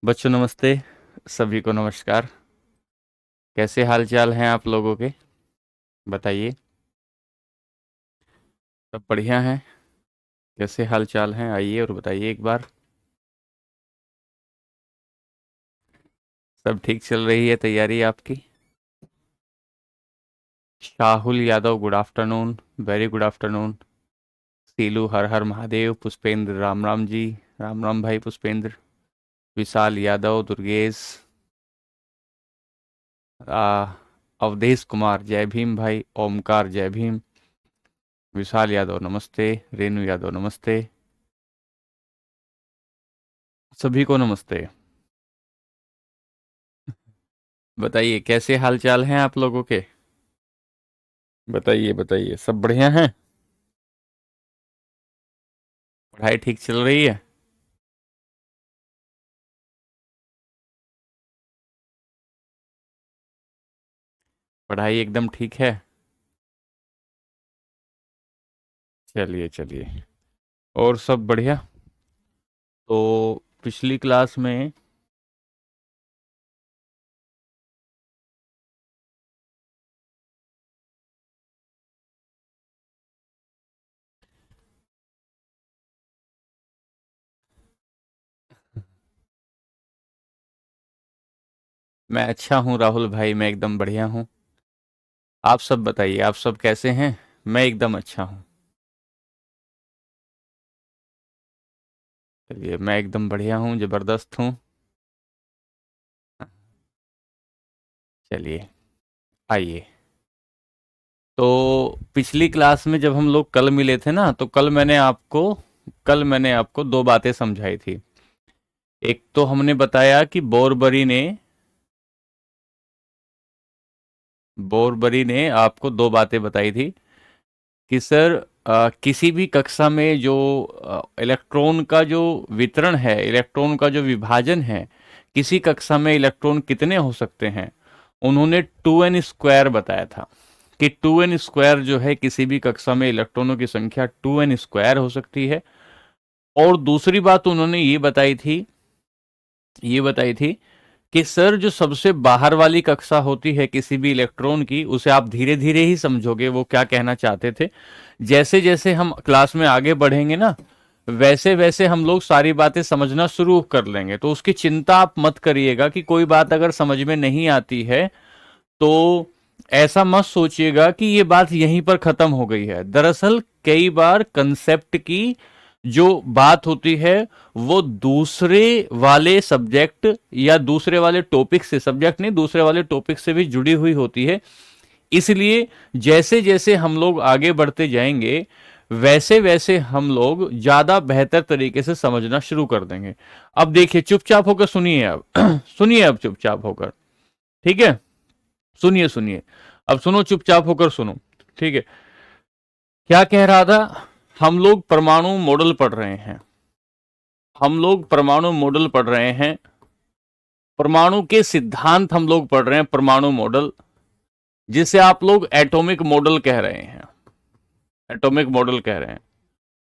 बच्चों नमस्ते। सभी को नमस्कार। कैसे हाल चाल हैं आप लोगों के? बताइए। सब बढ़िया हैं? कैसे हाल चाल हैं, आइए और बताइए एक बार। सब ठीक चल रही है तैयारी आपकी? Shahul Yadav good afternoon. Very good afternoon. सीलू हर हर महादेव। पुष्पेंद्र राम राम जी। राम राम भाई पुष्पेंद्र। विशाल यादव दुर्गेश। आ, अवधेश कुमार जय भीम भाई। ओमकार जय भीम। विशाल यादव नमस्ते। रेणु यादव नमस्ते। सभी को नमस्ते। बताइए कैसे हाल चाल हैं आप लोगों के? बताइए बताइए, सब बढ़िया हैं? पढ़ाई ठीक चल रही है? पढ़ाई एकदम ठीक है? चलिए चलिए। और सब बढ़िया। तो पिछली क्लास में मैं अच्छा हूँ राहुल भाई, मैं एकदम बढ़िया हूँ। आप सब बताइए, आप सब कैसे हैं? मैं एकदम अच्छा हूँ। चलिए, मैं एकदम बढ़िया हूँ, ज़बरदस्त हूँ। चलिए, आइए। तो पिछली क्लास में जब हम लोग कल मिले थे ना, तो कल मैंने आपको दो बातें समझाई थी। एक तो हमने बताया कि बोरबरी ने आपको दो बातें बताई थी कि सर, किसी भी कक्षा में जो इलेक्ट्रॉन का जो वितरण है, इलेक्ट्रॉन का जो विभाजन है, किसी कक्षा में इलेक्ट्रॉन कितने हो सकते हैं। उन्होंने 2n² बताया था कि 2n² जो है, किसी भी कक्षा में इलेक्ट्रॉनों की संख्या 2n² हो सकती है। और दूसरी बात उन्होंने ये बताई थी कि सर, जो सबसे बाहर वाली कक्षा होती है किसी भी इलेक्ट्रॉन की, उसे आप धीरे धीरे ही समझोगे वो क्या कहना चाहते थे। जैसे जैसे हम क्लास में आगे बढ़ेंगे ना, वैसे वैसे हम लोग सारी बातें समझना शुरू कर लेंगे। तो उसकी चिंता आप मत करिएगा कि कोई बात अगर समझ में नहीं आती है तो ऐसा मत सोचिएगा कि ये बात यहीं पर खत्म हो गई है। दरअसल कई बार कंसेप्ट की जो बात होती है वो दूसरे वाले सब्जेक्ट या दूसरे वाले टॉपिक से, सब्जेक्ट नहीं, दूसरे वाले टॉपिक से भी जुड़ी हुई होती है। इसलिए जैसे जैसे हम लोग आगे बढ़ते जाएंगे, वैसे वैसे हम लोग ज्यादा बेहतर तरीके से समझना शुरू कर देंगे। अब देखिए, चुपचाप होकर सुनिए। अब सुनिए, अब चुपचाप होकर। ठीक है? सुनिए सुनिए। अब सुनो, चुपचाप होकर सुनो। ठीक है? क्या कह रहा था? हम लोग परमाणु मॉडल पढ़ रहे हैं। हम लोग परमाणु मॉडल पढ़ रहे हैं। परमाणु के सिद्धांत हम लोग पढ़ रहे हैं, परमाणु मॉडल, जिसे आप लोग एटॉमिक मॉडल कह रहे हैं। एटॉमिक मॉडल कह रहे हैं।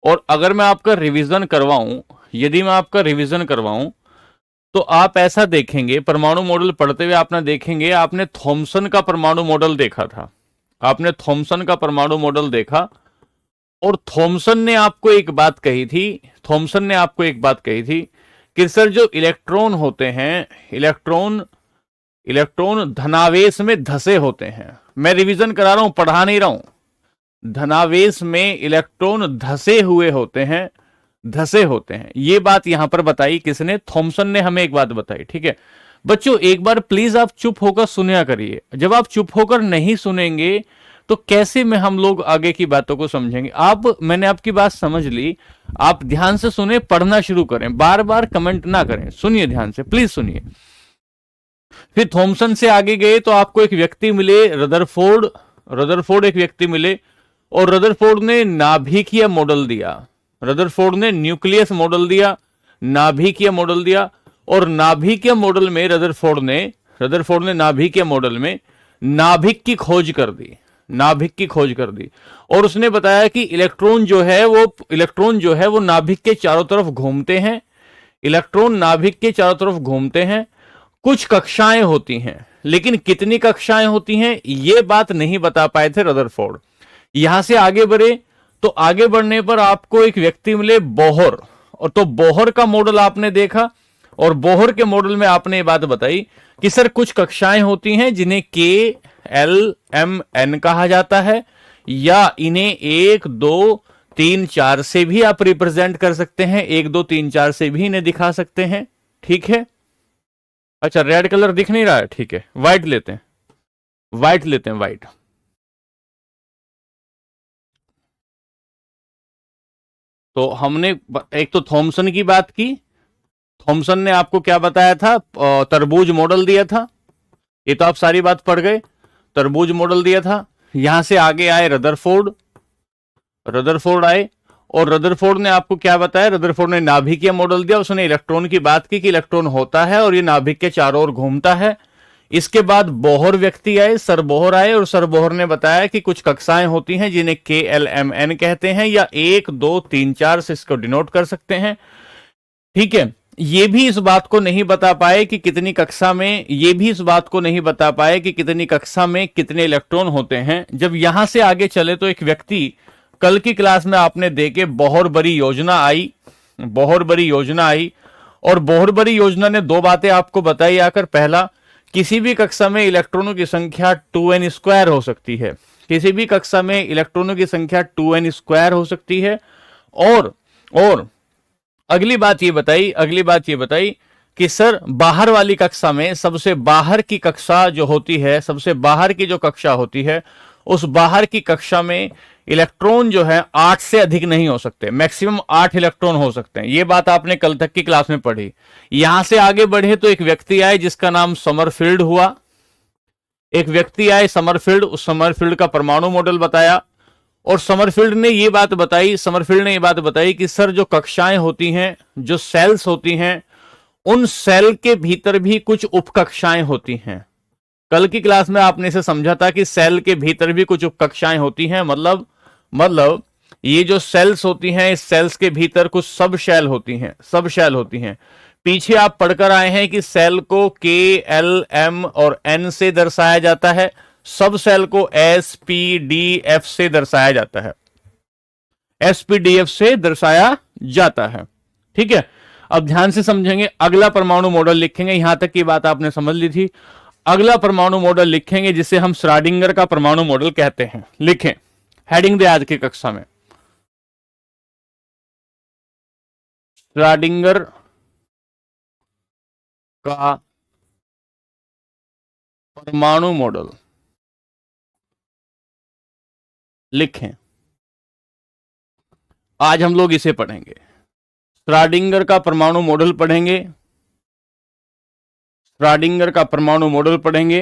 और अगर मैं आपका रिवीजन करवाऊं, यदि मैं आपका रिवीजन करवाऊं, तो आप ऐसा देखेंगे, परमाणु मॉडल पढ़ते हुए आपने देखेंगे, आपने थॉमसन का परमाणु मॉडल देखा था। आपने थॉमसन का परमाणु मॉडल देखा। और थॉमसन ने आपको एक बात कही थी। थॉमसन ने आपको एक बात कही थी कि सर, जो इलेक्ट्रॉन होते हैं, इलेक्ट्रॉन इलेक्ट्रॉन धनावेश में धसे होते हैं। मैं रिवीजन करा रहा हूं, पढ़ा नहीं रहा हूं। धनावेश में इलेक्ट्रॉन धसे हुए होते हैं, धसे होते हैं। ये बात यहां पर बताई किसने? थॉमसन ने हमें एक बात बताई। ठीक है बच्चों, एक बार प्लीज आप चुप होकर सुनया करिए। जब आप चुप होकर नहीं सुनेंगे तो कैसे में हम लोग आगे की बातों को समझेंगे। मैंने आपकी बात समझ ली। आप ध्यान से सुने, पढ़ना शुरू करें, बार बार कमेंट ना करें। सुनिए ध्यान से, प्लीज सुनिए। फिर थॉमसन से आगे गए तो आपको एक व्यक्ति मिले, रदरफोर्ड। रदरफोर्ड एक व्यक्ति मिले, और रदरफोर्ड ने नाभिकीय मॉडल दिया। रदरफोर्ड ने न्यूक्लियस मॉडल दिया, नाभिकीय मॉडल दिया। और नाभिकीय मॉडल में रदरफोर्ड ने नाभिकीय मॉडल में नाभिक की खोज कर दी। नाभिक की खोज कर दी। और उसने बताया कि इलेक्ट्रॉन जो है वो नाभिक के चारों तरफ घूमते हैं। इलेक्ट्रॉन नाभिक के चारों तरफ घूमते हैं, कुछ कक्षाएं होती हैं, लेकिन कितनी कक्षाएं होती हैं यह बात नहीं बता पाए थे रदरफोर्ड। यहां से आगे बढ़े तो आगे बढ़ने पर आपको एक व्यक्ति मिले बोहर, और तो बोहर का मॉडल आपने देखा, और बोहर के मॉडल में आपने ये बात बताई कि सर कुछ कक्षाएं होती हैं जिन्हें के एल एम एन कहा जाता है, या इन्हें 1 2 3 4 से भी आप रिप्रेजेंट कर सकते हैं, 1 2 3 4 से भी इन्हें दिखा सकते हैं। ठीक है, अच्छा रेड कलर दिख नहीं रहा है, ठीक है व्हाइट लेते हैं, व्हाइट लेते हैं, व्हाइट। तो हमने एक तो थॉमसन की बात की, थॉमसन ने आपको क्या बताया था, तरबूज मॉडल दिया था, ये तो आप सारी बात पढ़ गए, तरबूज मॉडल दिया था। यहां से आगे आए रदरफोर्ड, रदरफोर्ड आए, और रदरफोर्ड ने आपको क्या बताया, रदरफोर्ड ने नाभिकीय मॉडल दिया, उसने इलेक्ट्रॉन की बात की कि इलेक्ट्रॉन होता है और ये नाभिक के चारों ओर घूमता है। इसके बाद बोहर व्यक्ति आए, सर बोहर आए, और सर बोहर ने बताया कि कुछ कक्षाएं होती हैं जिन्हें के एल एम एन कहते हैं, या 1 2 3 4 से इसको डिनोट कर सकते हैं। ठीक है, ये भी इस बात को नहीं बता पाए कि कितनी कक्षा में, ये भी इस बात को नहीं बता पाए कि कितनी कक्षा में कितने इलेक्ट्रॉन होते हैं। जब यहां से आगे चले तो एक व्यक्ति कल की क्लास में आपने देखे बहुत बड़ी योजना आई, बहुत बड़ी योजना आई, और बहुत बड़ी योजना ने दो बातें आपको बताई आकर। पहला, किसी भी कक्षा में इलेक्ट्रॉनों की संख्या 2n² हो सकती है, किसी भी कक्षा में इलेक्ट्रॉनों की संख्या 2n² हो सकती है। और अगली बात ये बताई, अगली बात ये बताई कि सर बाहर वाली कक्षा में, सबसे बाहर की कक्षा जो होती है, सबसे बाहर की जो कक्षा होती है, उस बाहर की कक्षा में इलेक्ट्रॉन जो है 8 से अधिक नहीं हो सकते, मैक्सिमम 8 इलेक्ट्रॉन हो सकते हैं। यह बात आपने कल तक की क्लास में पढ़ी। यहां से आगे बढ़े तो एक व्यक्ति आए जिसका नाम समरफील्ड हुआ, एक व्यक्ति आए समरफील्ड, उस समरफील्ड का परमाणु मॉडल बताया, और समरफील्ड ने यह बात बताई, समरफील्ड ने यह बात बताई कि सर जो कक्षाएं होती हैं, जो सेल्स होती हैं, उन सेल के भीतर भी कुछ उपकक्षाएं होती हैं। कल की क्लास में आपने इसे समझा था कि सेल के भीतर भी कुछ उपकक्षाएं होती हैं, मतलब ये जो सेल्स होती हैं, इस सेल्स के भीतर कुछ सब शेल होती हैं, सब शेल होती हैं। पीछे आप पढ़कर आए हैं कि सेल को के एल एम और एन से दर्शाया जाता है, सब सेल को एस पी डी एफ से दर्शाया जाता है, एस पी डी एफ से दर्शाया जाता है। ठीक है, अब ध्यान से समझेंगे, अगला परमाणु मॉडल लिखेंगे, यहां तक की बात आपने समझ ली थी। अगला परमाणु मॉडल लिखेंगे जिसे हम श्रोडिंगर का परमाणु मॉडल कहते हैं। लिखें, हेडिंग दे आज की कक्षा में, श्रोडिंगर का परमाणु मॉडल लिखें, आज हम लोग इसे पढ़ेंगे, श्रोडिंगर का परमाणु मॉडल पढ़ेंगे, श्रोडिंगर का परमाणु मॉडल पढ़ेंगे।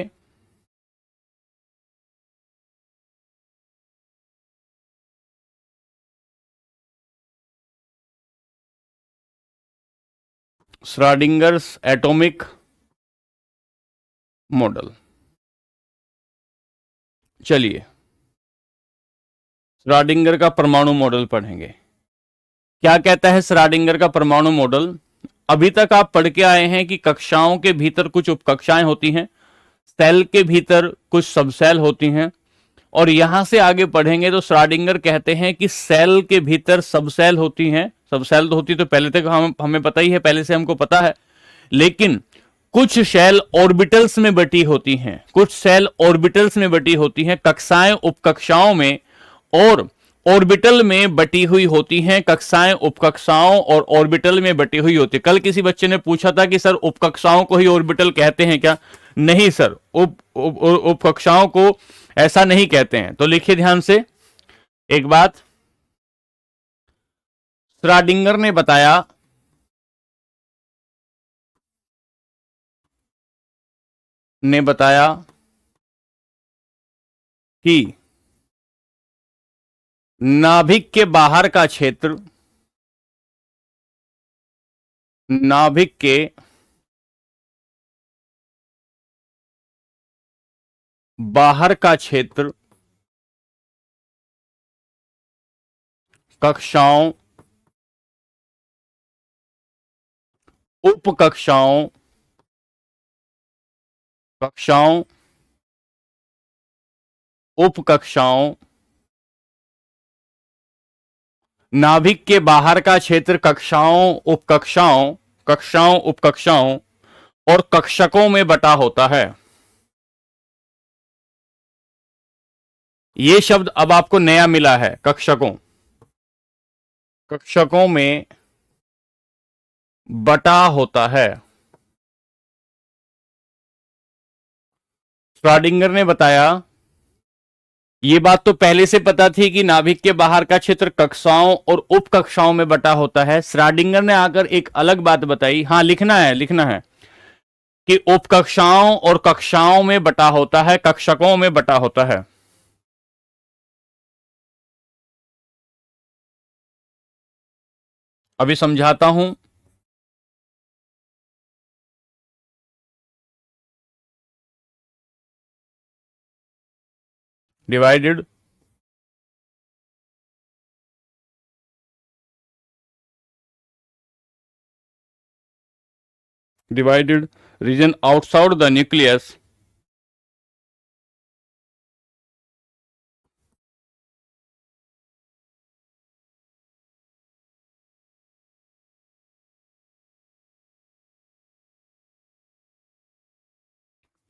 Schrödinger's atomic model. चलिए श्रोडिंगर का परमाणु मॉडल पढ़ेंगे। क्या कहता है श्रोडिंगर का परमाणु मॉडल? अभी तक आप पढ़ के आए हैं कि कक्षाओं के भीतर कुछ उपकक्षाएं होती हैं, सेल के भीतर कुछ सबसेल होती हैं, और यहां से आगे पढ़ेंगे तो श्रोडिंगर कहते हैं कि सेल के भीतर सबसेल होती हैं। सबसेल तो होती तो पहले तक हमें पता ही है, पहले से हमको पता है, लेकिन कुछ सेल ऑर्बिटल्स में बटी होती हैं, कुछ सेल ऑर्बिटल्स में बटी होती हैं, कक्षाएं उपकक्षाओं में और ऑर्बिटल में बटी हुई होती हैं, कक्षाएं उपकक्षाओं और ऑर्बिटल में बटी हुई होती है। कल किसी बच्चे ने पूछा था कि सर उपकक्षाओं को ही ऑर्बिटल कहते हैं क्या? नहीं सर, उपकक्षाओं को ऐसा नहीं कहते हैं। तो लिखिए ध्यान से एक बात, श्रोडिंगर ने बताया कि नाभिक के बाहर का क्षेत्र, नाभिक के बाहर का क्षेत्र कक्षाओं उपकक्षाओं कक्षाओं उपकक्षाओं नाभिक के बाहर का क्षेत्र कक्षाओं उपकक्षाओं कक्षाओं उपकक्षाओं और कक्षकों में बटा होता है। यह शब्द अब आपको नया मिला है, कक्षकों। कक्षकों में बटा होता है। श्रोडिंगर ने बताया, ये बात तो पहले से पता थी कि नाभिक के बाहर का क्षेत्र कक्षाओं और उपकक्षाओं में बटा होता है। श्रोडिंगर ने आकर एक अलग बात बताई, हाँ लिखना है कि उपकक्षाओं और कक्षाओं में बटा होता है, कक्षकों में बटा होता है। अभी समझाता हूं। Divided region outside the nucleus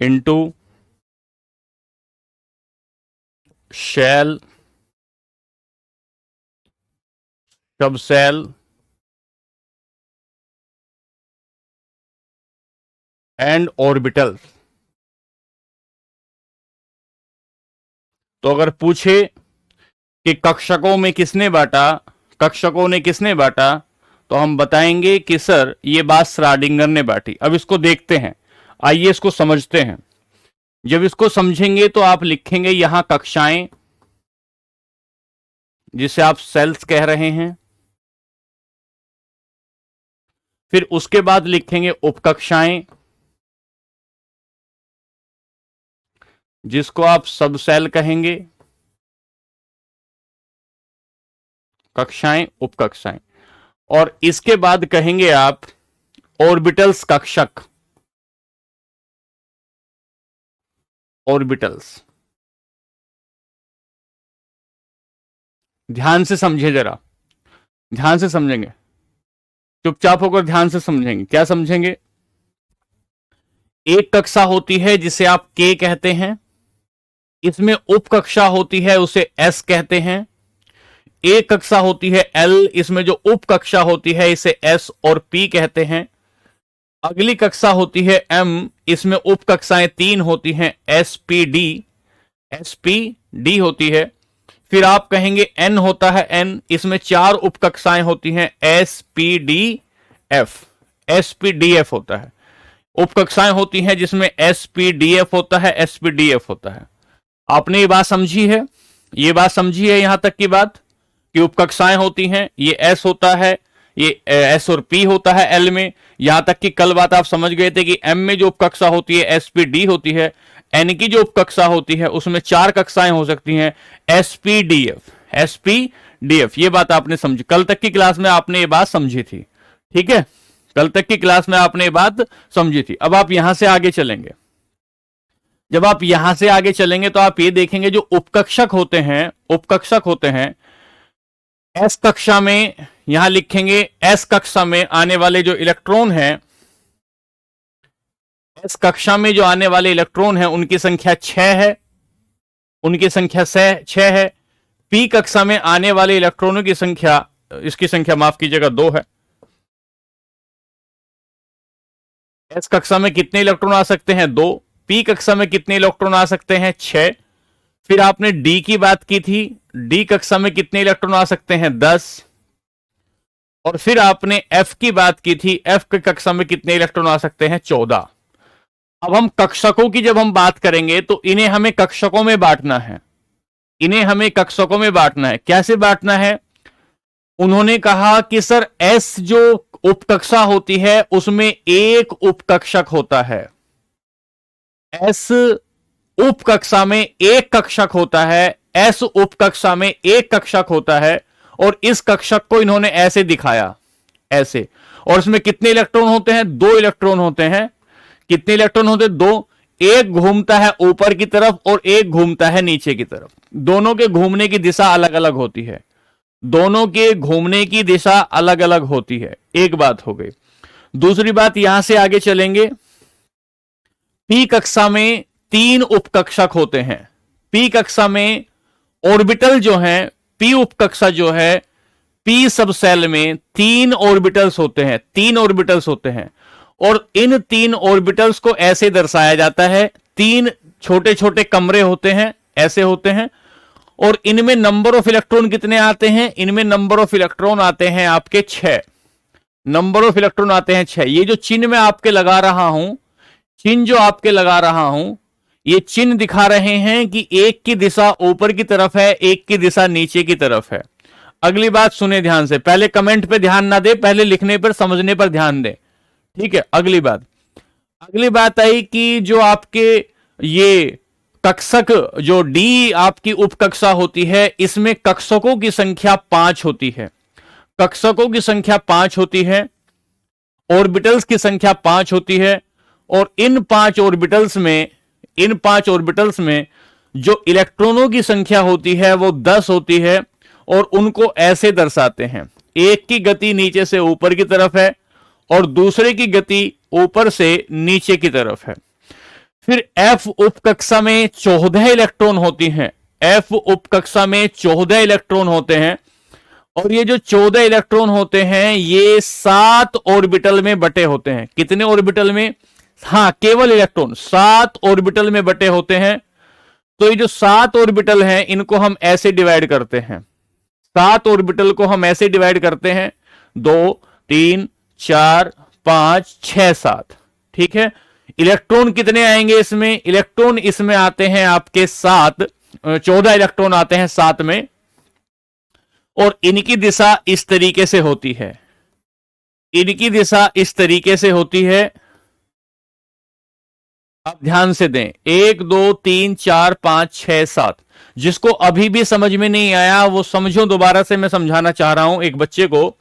into shell, subshell and orbitals। तो अगर पूछे कि कक्षकों में किसने बांटा, कक्षकों ने किसने बांटा, तो हम बताएंगे कि सर ये बात श्रोडिंगर ने बांटी। अब इसको देखते हैं, आइए इसको समझते हैं। जब इसको समझेंगे तो आप लिखेंगे यहां कक्षाएं, जिसे आप सेल्स कह रहे हैं, फिर उसके बाद लिखेंगे उपकक्षाएं, जिसको आप सब सेल कहेंगे, कक्षाएं उपकक्षाएं, और इसके बाद कहेंगे आप ऑर्बिटल्स, कक्षक, ऑर्बिटल्स। ध्यान से समझे, जरा ध्यान से समझेंगे, चुपचाप होकर ध्यान से समझेंगे। क्या समझेंगे? एक कक्षा होती है जिसे आप के कहते हैं, इसमें उपकक्षा होती है उसे एस कहते हैं। एक कक्षा होती है एल, इसमें जो उपकक्षा होती है इसे एस और पी कहते हैं। अगली कक्षा होती है एम, इसमें उपकक्षाएं 3 होती हैं, एस पी डी होती है। फिर आप कहेंगे एन होता है एन, इसमें 4 उपकक्षाएं होती हैं, एस पी डी एफ होता है। उपकक्षाएं होती हैं जिसमें एस पी डी एफ होता है, एस पी डी एफ होता है। आपने ये बात समझी है? ये बात समझी है यहां तक की बात कि उपकक्षाएं होती हैं, ये एस होता है, ये एस और पी होता है एल में। यहां तक कि कल बात आप समझ गए थे कि एम में जो उपकक्षा होती है एस पी डी होती है, एन की जो उपकक्षा होती है उसमें 4 कक्षाएं हो सकती हैं, एस पी डी एफ। ये बात आपने समझी, कल तक की क्लास में आपने ये बात समझी थी। ठीक है, कल तक की क्लास में आपने ये बात समझी थी। अब आप यहां से आगे चलेंगे। जब आप यहां से आगे चलेंगे तो आप ये देखेंगे जो उपकक्षक होते हैं एस कक्षा में, यहां लिखेंगे एस कक्षा में आने वाले जो इलेक्ट्रॉन हैं, एस कक्षा में जो आने वाले इलेक्ट्रॉन हैं उनकी संख्या 6 है, उनकी संख्या 6 है। पी कक्षा में आने वाले इलेक्ट्रॉनों की संख्या, इसकी संख्या माफ कीजिएगा 2 है। एस कक्षा में कितने इलेक्ट्रॉन आ सकते हैं? 2। पी कक्षा में कितने इलेक्ट्रॉन आ सकते हैं? 6। फिर आपने डी की बात की थी, डी कक्षा में कितने इलेक्ट्रॉन आ सकते हैं? 10। और फिर आपने एफ की बात की थी, एफ की कक्षा में कितने इलेक्ट्रॉन आ सकते हैं? 14। अब हम कक्षकों की जब हम बात करेंगे तो इन्हें हमें कक्षकों में बांटना है, इन्हें हमें कक्षकों में बांटना है। कैसे बांटना है? उन्होंने कहा कि सर एस जो उपकक्षा होती है उसमें एक उपकक्षक होता है, एस उपकक्षा में एक कक्षक होता है, एस उपकक्षा में एक कक्षक होता है, और इस कक्षक को इन्होंने ऐसे दिखाया, ऐसे। और इसमें कितने इलेक्ट्रॉन होते हैं? 2 इलेक्ट्रॉन होते हैं। कितने इलेक्ट्रॉन होते हैं? 2। एक घूमता है ऊपर की तरफ और एक घूमता है नीचे की तरफ। दोनों के घूमने की दिशा अलग अलग होती है। दोनों के घूमने की दिशा अलग अलग होती है। एक बात हो गई। दूसरी बात, यहां से आगे चलेंगे। पी कक्षा में 3 उपकक्षक होते हैं। पी कक्षा में ऑर्बिटल जो है, पी उपकक्षा जो है, पी सब सेल में 3 ऑर्बिटल्स होते हैं। 3 ऑर्बिटल्स होते हैं और इन 3 ऑर्बिटल्स को ऐसे दर्शाया जाता है। 3 छोटे छोटे कमरे होते हैं, ऐसे होते हैं। और इनमें नंबर ऑफ इलेक्ट्रॉन कितने आते हैं? इनमें नंबर ऑफ इलेक्ट्रॉन आते हैं आपके 6। नंबर ऑफ इलेक्ट्रॉन आते हैं 6। ये जो चिन्ह मैं आपके लगा रहा हूं, चिन्ह जो आपके लगा रहा हूं, ये चिन्ह दिखा रहे हैं कि एक की दिशा ऊपर की तरफ है, एक की दिशा नीचे की तरफ है। अगली बात सुने ध्यान से, पहले कमेंट पे ध्यान ना दे, पहले लिखने पर समझने पर ध्यान दे, ठीक है। अगली बात आई कि जो आपके ये कक्षक, जो डी आपकी उपकक्षा होती है, इसमें कक्षकों की संख्या 5 होती है। कक्षकों की संख्या 5 होती है, ऑर्बिटल्स की संख्या 5 होती है। और इन 5 ऑर्बिटल्स में जो इलेक्ट्रॉनों की संख्या होती है वो 10 होती है। और उनको ऐसे दर्शाते हैं, एक की गति नीचे से ऊपर की तरफ है और दूसरे की गति ऊपर से नीचे की तरफ है। फिर एफ उपकक्षा में 14 इलेक्ट्रॉन होती हैं। एफ उपकक्षा में 14 इलेक्ट्रॉन होते हैं और ये जो 14 इलेक्ट्रॉन होते हैं ये 7 ऑर्बिटल में बटे होते हैं। कितने ऑर्बिटल में? हां, केवल इलेक्ट्रॉन 7 ऑर्बिटल में बटे होते हैं। तो ये जो 7 ऑर्बिटल हैं इनको हम ऐसे डिवाइड करते हैं। 7 ऑर्बिटल को हम ऐसे डिवाइड करते हैं, 2 3 4 5 6 7, ठीक है। इलेक्ट्रॉन कितने आएंगे इसमें? इलेक्ट्रॉन इसमें आते हैं आपके 7, 14 इलेक्ट्रॉन आते हैं 7 में। और इनकी दिशा इस तरीके से होती है। इनकी दिशा इस तरीके से होती है। आप ध्यान से दें, 1 2 3 4 5 6 7। जिसको अभी भी समझ में नहीं आया वो समझो, दोबारा से मैं समझाना चाह रहा हूं। एक बच्चे को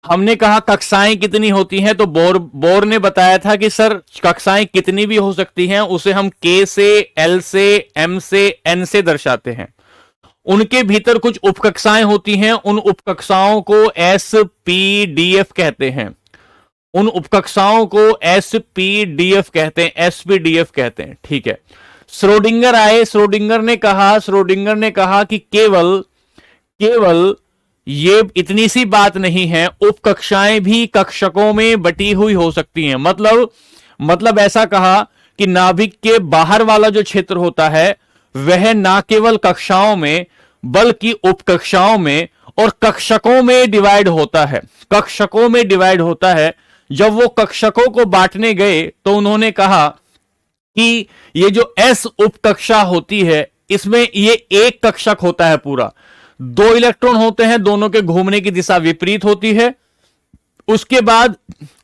हमने कहा कक्षाएं कितनी होती हैं, तो बोर ने बताया था कि सर कक्षाएं कितनी भी हो सकती हैं, उसे हम के से, एल से, एम से, एन से दर्शाते हैं। उनके भीतर कुछ उपकक्षाएं होती हैं, उन उपकक्षाओं को एस पी डी एफ कहते हैं। उन उपकक्षाओं को एस पी डी एफ कहते हैं, एस पी डी एफ कहते हैं, ठीक है। श्रोडिंगर आए, श्रोडिंगर ने कहा कि केवल ये इतनी सी बात नहीं है, उपकक्षाएं भी कक्षकों में बटी हुई हो सकती हैं। मतलब ऐसा कहा कि नाभिक के बाहर वाला जो क्षेत्र होता है वह ना केवल कक्षाओं में बल्कि उपकक्षाओं में और कक्षकों में डिवाइड होता है। कक्षकों में डिवाइड होता है। जब वो कक्षकों को बांटने गए तो उन्होंने कहा कि ये जो एस उपकक्षा होती है इसमें ये एक कक्षक होता है पूरा, 2 इलेक्ट्रॉन होते हैं, दोनों के घूमने की दिशा विपरीत होती है। उसके बाद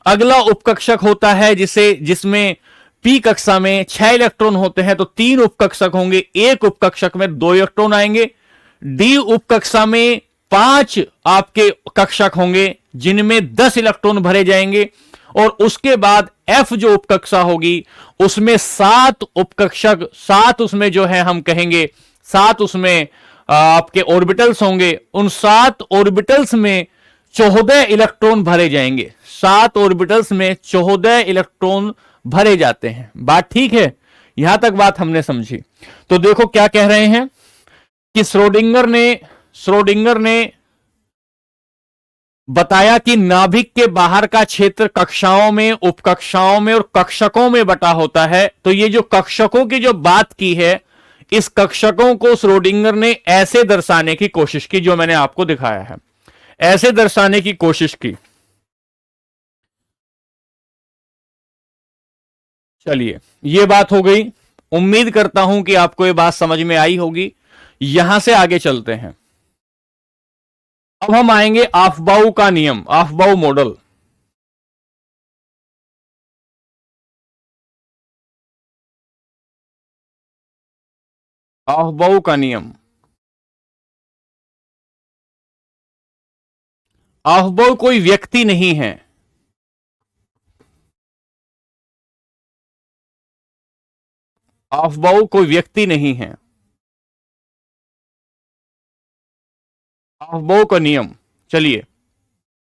अगला उपकक्षक होता है जिसमें पी कक्षा में 6 इलेक्ट्रॉन होते हैं, तो 3 उपकक्षक होंगे, एक उपकक्षक में 2 इलेक्ट्रॉन आएंगे। डी उपकक्षा में 5 आपके कक्षक होंगे जिनमें 10 इलेक्ट्रॉन भरे जाएंगे। और उसके बाद एफ जो उपकक्षा होगी उसमें 7 उपकक्षक, 7 उसमें जो है हम कहेंगे 7 उसमें आपके ऑर्बिटल्स होंगे। उन 7 ऑर्बिटल्स में 14 इलेक्ट्रॉन भरे जाएंगे। 7 ऑर्बिटल्स में 14 इलेक्ट्रॉन भरे जाते हैं। बात ठीक है? यहां तक बात हमने समझी। तो देखो क्या कह रहे हैं कि श्रोडिंगर ने बताया कि नाभिक के बाहर का क्षेत्र कक्षाओं में, उपकक्षाओं में और कक्षकों में बटा होता है। तो ये जो कक्षकों की जो बात की है, इस कक्षकों को श्रोडिंगर ने ऐसे दर्शाने की कोशिश की जो मैंने आपको दिखाया है, ऐसे दर्शाने की कोशिश की। चलिए, ये बात हो गई। उम्मीद करता हूं कि आपको ये बात समझ में आई होगी। यहां से आगे चलते हैं। अब हम आएंगे आफबाउ का नियम, आफबाउ मॉडल। आफबाउ का नियम। आफबाउ कोई व्यक्ति नहीं है। ऑफबाउ कोई व्यक्ति नहीं है। ऑफबाउ का नियम, चलिए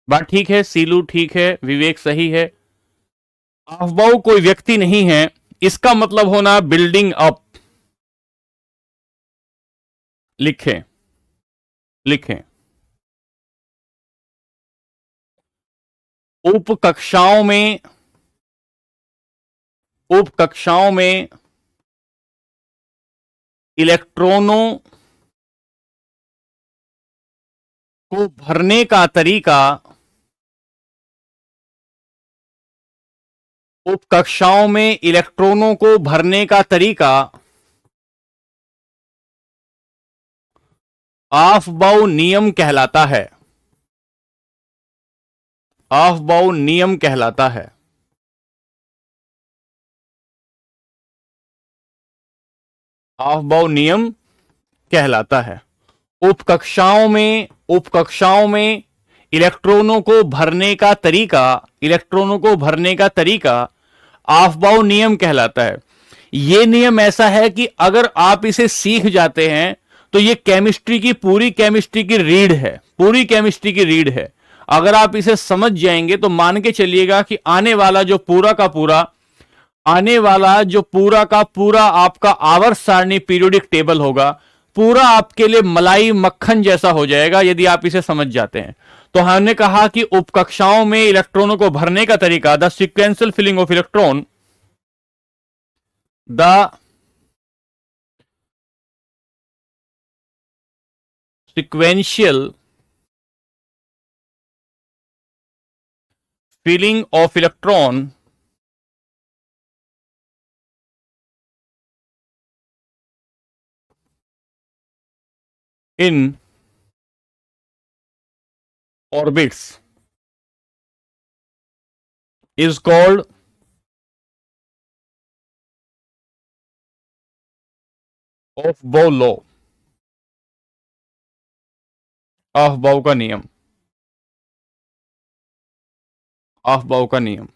बात ठीक है, सीलू ठीक है, विवेक सही है। ऑफबाउ कोई व्यक्ति नहीं है, इसका मतलब होना बिल्डिंग अप। लिखें, लिखें। उपकक्षाओं में, उपकक्षाओं में इलेक्ट्रॉनों को भरने का तरीका, उपकक्षाओं में इलेक्ट्रॉनों को भरने का तरीका ऑफबाउ नियम कहलाता है। ऑफबाउ नियम कहलाता है। ऑफबाउ नियम कहलाता है। उपकक्षाओं में, उपकक्षाओं में इलेक्ट्रॉनों को भरने का तरीका, इलेक्ट्रॉनों को भरने का तरीका ऑफबाउ नियम कहलाता है। यह नियम ऐसा है कि अगर आप इसे सीख जाते हैं तो यह केमिस्ट्री की, पूरी केमिस्ट्री की रीढ़ है, पूरी केमिस्ट्री की रीढ़ है। अगर आप इसे समझ जाएंगे तो मान के चलिएगा कि आने वाला जो पूरा का पूरा, आने वाला जो पूरा का पूरा आपका आवर्त सारणी पीरियोडिक टेबल होगा, पूरा आपके लिए मलाई मक्खन जैसा हो जाएगा यदि आप इसे समझ जाते हैं। तो हमने कहा कि उपकक्षाओं में इलेक्ट्रॉनों को भरने का तरीका, the sequential filling of electron, the sequential filling of electron in orbits is called Aufbau law, Aufbau का नियम, ऑफबाउ का नियम।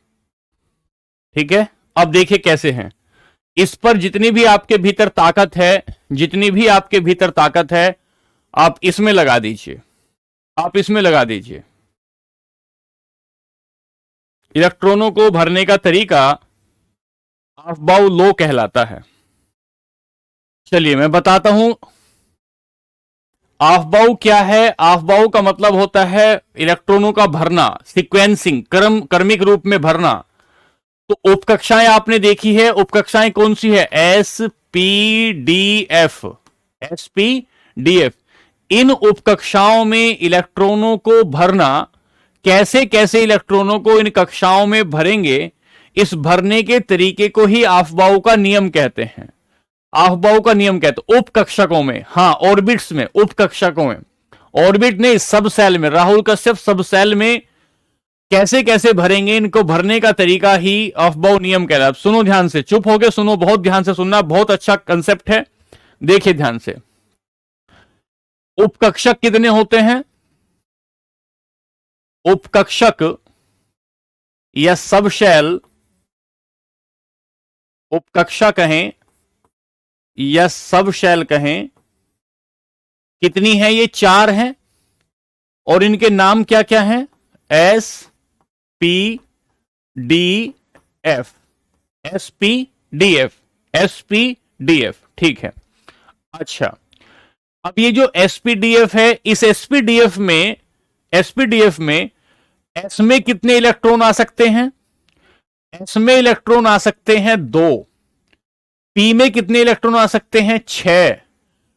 ठीक है, अब देखिए कैसे हैं। इस पर जितनी भी आपके भीतर ताकत है, जितनी भी आपके भीतर ताकत है, आप इसमें लगा दीजिए, आप इसमें लगा दीजिए। इलेक्ट्रॉनों को भरने का तरीका ऑफबाउ लॉ कहलाता है। चलिए मैं बताता हूं ऑफबाउ क्या है। ऑफबाउ का मतलब होता है इलेक्ट्रॉनों का भरना, सीक्वेंसिंग, क्रमिक रूप में भरना। तो उपकक्षाएं आपने देखी है, उपकक्षाएं कौन सी है? S P D F, S P D F. इन उपकक्षाओं में इलेक्ट्रॉनों को भरना, कैसे कैसे इलेक्ट्रॉनों को इन कक्षाओं में भरेंगे, इस भरने के तरीके को ही ऑफबाउ का नियम कहते हैं। ऑफबाउ का नियम कहते हैं उपकक्षकों में, हां ऑर्बिट्स में, उपकक्षकों में, ऑर्बिट नहीं सब सेल में, राहुल कश्यप सब सेल में कैसे कैसे भरेंगे, इनको भरने का तरीका ही ऑफबाउ नियम कहता है। सुनो ध्यान से, चुप हो गए सुनो, बहुत ध्यान से सुनना, बहुत अच्छा कंसेप्ट है, देखिए ध्यान से। उपकक्षक कितने होते हैं? उपकक्षक या सब शेल, उपकक्षा कहें या सब शेल कहें, कितनी है? ये 4 हैं और इनके नाम क्या क्या हैं? S P D F, S P D F, S P D F, ठीक है। अच्छा, अब ये जो एसपीडीएफ है, इस एसपीडीएफ में, एसपीडीएफ में एस में कितने इलेक्ट्रॉन आ सकते हैं? एस में इलेक्ट्रॉन आ सकते हैं 2, पी में कितने इलेक्ट्रॉन आ सकते हैं? 6,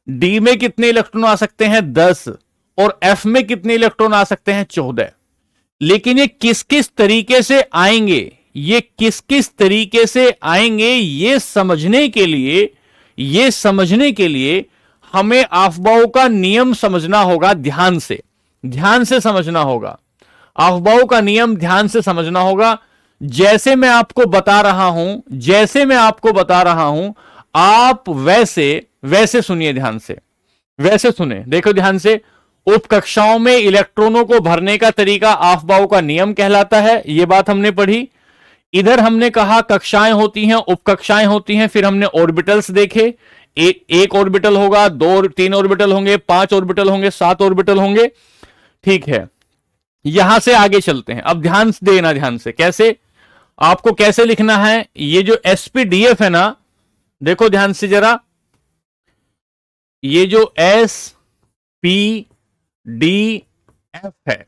डी में कितने इलेक्ट्रॉन आ सकते हैं? 10, और एफ में कितने इलेक्ट्रॉन आ सकते हैं? 14। लेकिन ये किस किस तरीके से आएंगे, ये किस किस तरीके से आएंगे, ये समझने के लिए, ये समझने के लिए हमें ऑफबाउ का नियम समझना होगा। ध्यान से, ध्यान से समझना होगा, ऑफबाउ का नियम ध्यान से समझना होगा। जैसे मैं आपको बता रहा हूं, जैसे मैं आपको बता रहा हूं, आप वैसे वैसे सुनिए, ध्यान से वैसे सुने, देखो ध्यान से। उपकक्षाओं में इलेक्ट्रॉनों को भरने का तरीका ऑफबाउ का नियम कहलाता है, यह बात हमने पढ़ी। इधर हमने कहा कक्षाएं होती हैं, उपकक्षाएं होती हैं, फिर हमने ऑर्बिटल्स देखे। एक ऑर्बिटल होगा, दो तीन ऑर्बिटल होंगे, 5 ऑर्बिटल होंगे, 7 ऑर्बिटल होंगे। ठीक है, यहां से आगे चलते हैं। अब ध्यान से देना, ध्यान से, कैसे आपको कैसे लिखना है ये जो एसपीडीएफ है ना, देखो ध्यान से जरा, ये जो एस पी डी एफ है,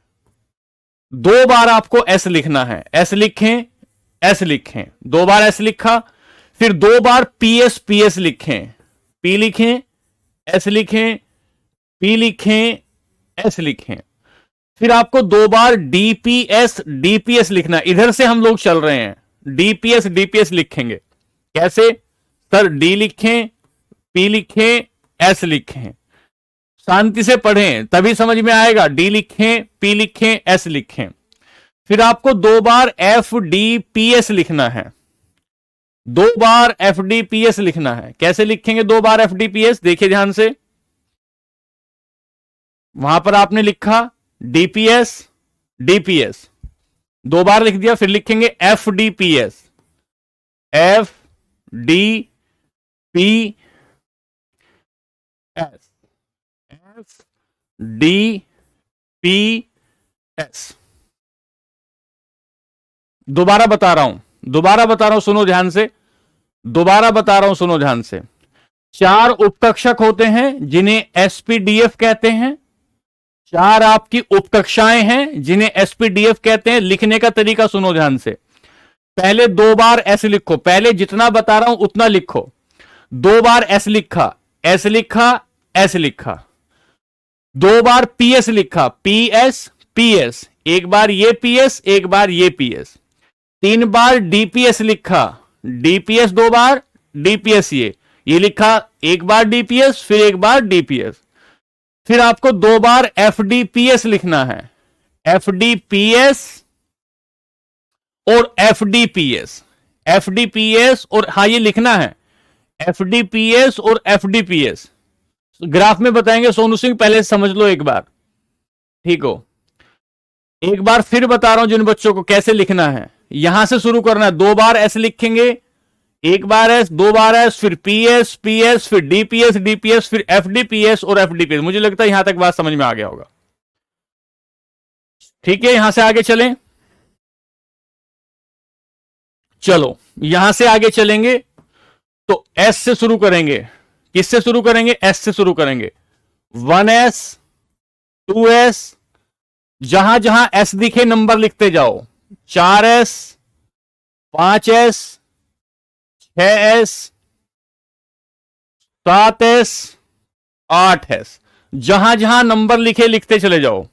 2 बार आपको एस लिखना है। एस लिखें, एस लिखें, 2 बार एस लिखा, फिर 2 बार पीएस लिखें, पी लिखें, एस लिखें, पी लिखें, एस लिखें, फिर आपको 2 बार डीपीएस लिखना। इधर से हम लोग चल रहे हैं, डीपीएस लिखेंगे। कैसे सर? डी लिखें, पी लिखें, एस लिखें, शांति से पढ़ें तभी समझ में आएगा। डी लिखें, पी लिखें, एस लिखें, फिर आपको 2 बार एफ डी पी एस लिखना है। 2 बार एफ डी पी एस लिखना है। कैसे लिखेंगे 2 बार एफ डी पी एस? देखिए ध्यान से, वहां पर आपने लिखा डीपीएस, डीपीएस 2 बार लिख दिया, फिर लिखेंगे F D P S, F D P S, F D P S. दोबारा बता रहा हूं, सुनो ध्यान से, दोबारा बता रहा हूं, सुनो ध्यान से। 4 उपकक्षक होते हैं जिन्हें एसपीडीएफ कहते हैं। 4 आपकी उपकक्षाएं हैं जिन्हें एसपीडीएफ कहते हैं। लिखने का तरीका सुनो ध्यान से। पहले 2 बार एस लिखो, पहले जितना बता रहा हूं उतना लिखो। 2 बार एस लिखा, एस लिखा, एस लिखा। 2 बार पीएस लिखा, पीएस, पीएस, एक बार ये पीएस, एक बार ये पीएस। 3 बार डीपीएस लिखा, डीपीएस 2 बार, डीपीएस ये लिखा, एक बार डीपीएस, फिर एक बार डीपीएस। फिर आपको 2 बार एफडीपीएस लिखना है, एफडीपीएस और एफडीपीएस, एफडीपीएस और, हाँ ये लिखना है एफडीपीएस और एफडीपीएस। ग्राफ में बताएंगे सोनू सिंह, पहले समझ लो एक बार, ठीक हो। एक बार फिर बता रहा हूं जिन बच्चों को कैसे लिखना है। यहां से शुरू करना है, 2 बार एस लिखेंगे, एक बार एस, 2 बार एस, फिर पीएस, पीएस, फिर डीपीएस, डीपीएस, फिर एफडीपीएस और एफडीपीएस। मुझे लगता है यहां तक बात समझ में आ गया होगा। ठीक है, यहां से आगे चलें। चलो यहां से आगे चलेंगे तो एस से शुरू करेंगे। किससे शुरू करेंगे? एस से शुरू करेंगे। 1s, 2s, जहां जहां एस दिखे नंबर लिखते जाओ। 4s, 5s, 6s, 7s, 8s, जहां जहां नंबर लिखे लिखते चले जाओ।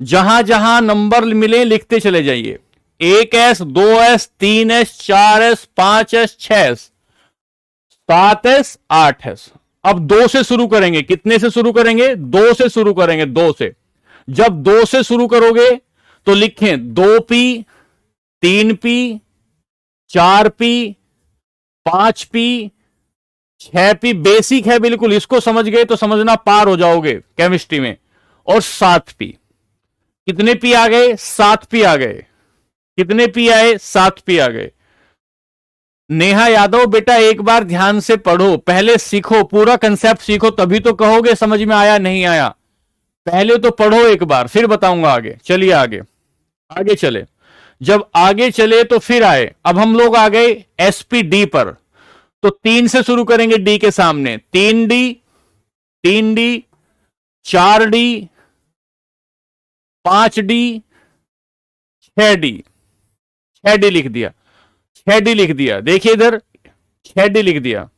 जहां जहां नंबर मिले लिखते चले जाइए। 1s, 2s, 3s, 4s, 5s, 6s, 7s, 8s। अब 2 से शुरू करेंगे। कितने से शुरू करेंगे? 2 से शुरू करेंगे, 2 से। जब 2 से शुरू करोगे तो लिखें 2p, 3p, 4p, 5p, 6p। Basic है बिल्कुल, इसको समझ गए तो समझना पार हो जाओगे केमिस्ट्री में। और 7p। कितने p आ गए? 7p आ गए। कितने p आए? 7p आ गए। नेहा यादव बेटा एक बार ध्यान से पढ़ो, पहले सीखो, पूरा कंसेप्ट सीखो, तभी तो कहोगे समझ में आया नहीं आया। पहले तो पढ़ो एक बार, फिर बताऊंगा आगे। चलिए आगे, आगे चले। जब आगे चले तो फिर आए। अब हम लोग आ गए एसपीडी पर, तो 3 से शुरू करेंगे डी के सामने। 3D, 3D, 4D, 5D, 6D, 6D लिख दिया, 6D लिख दिया। देखिए इधर 6D लिख दिया,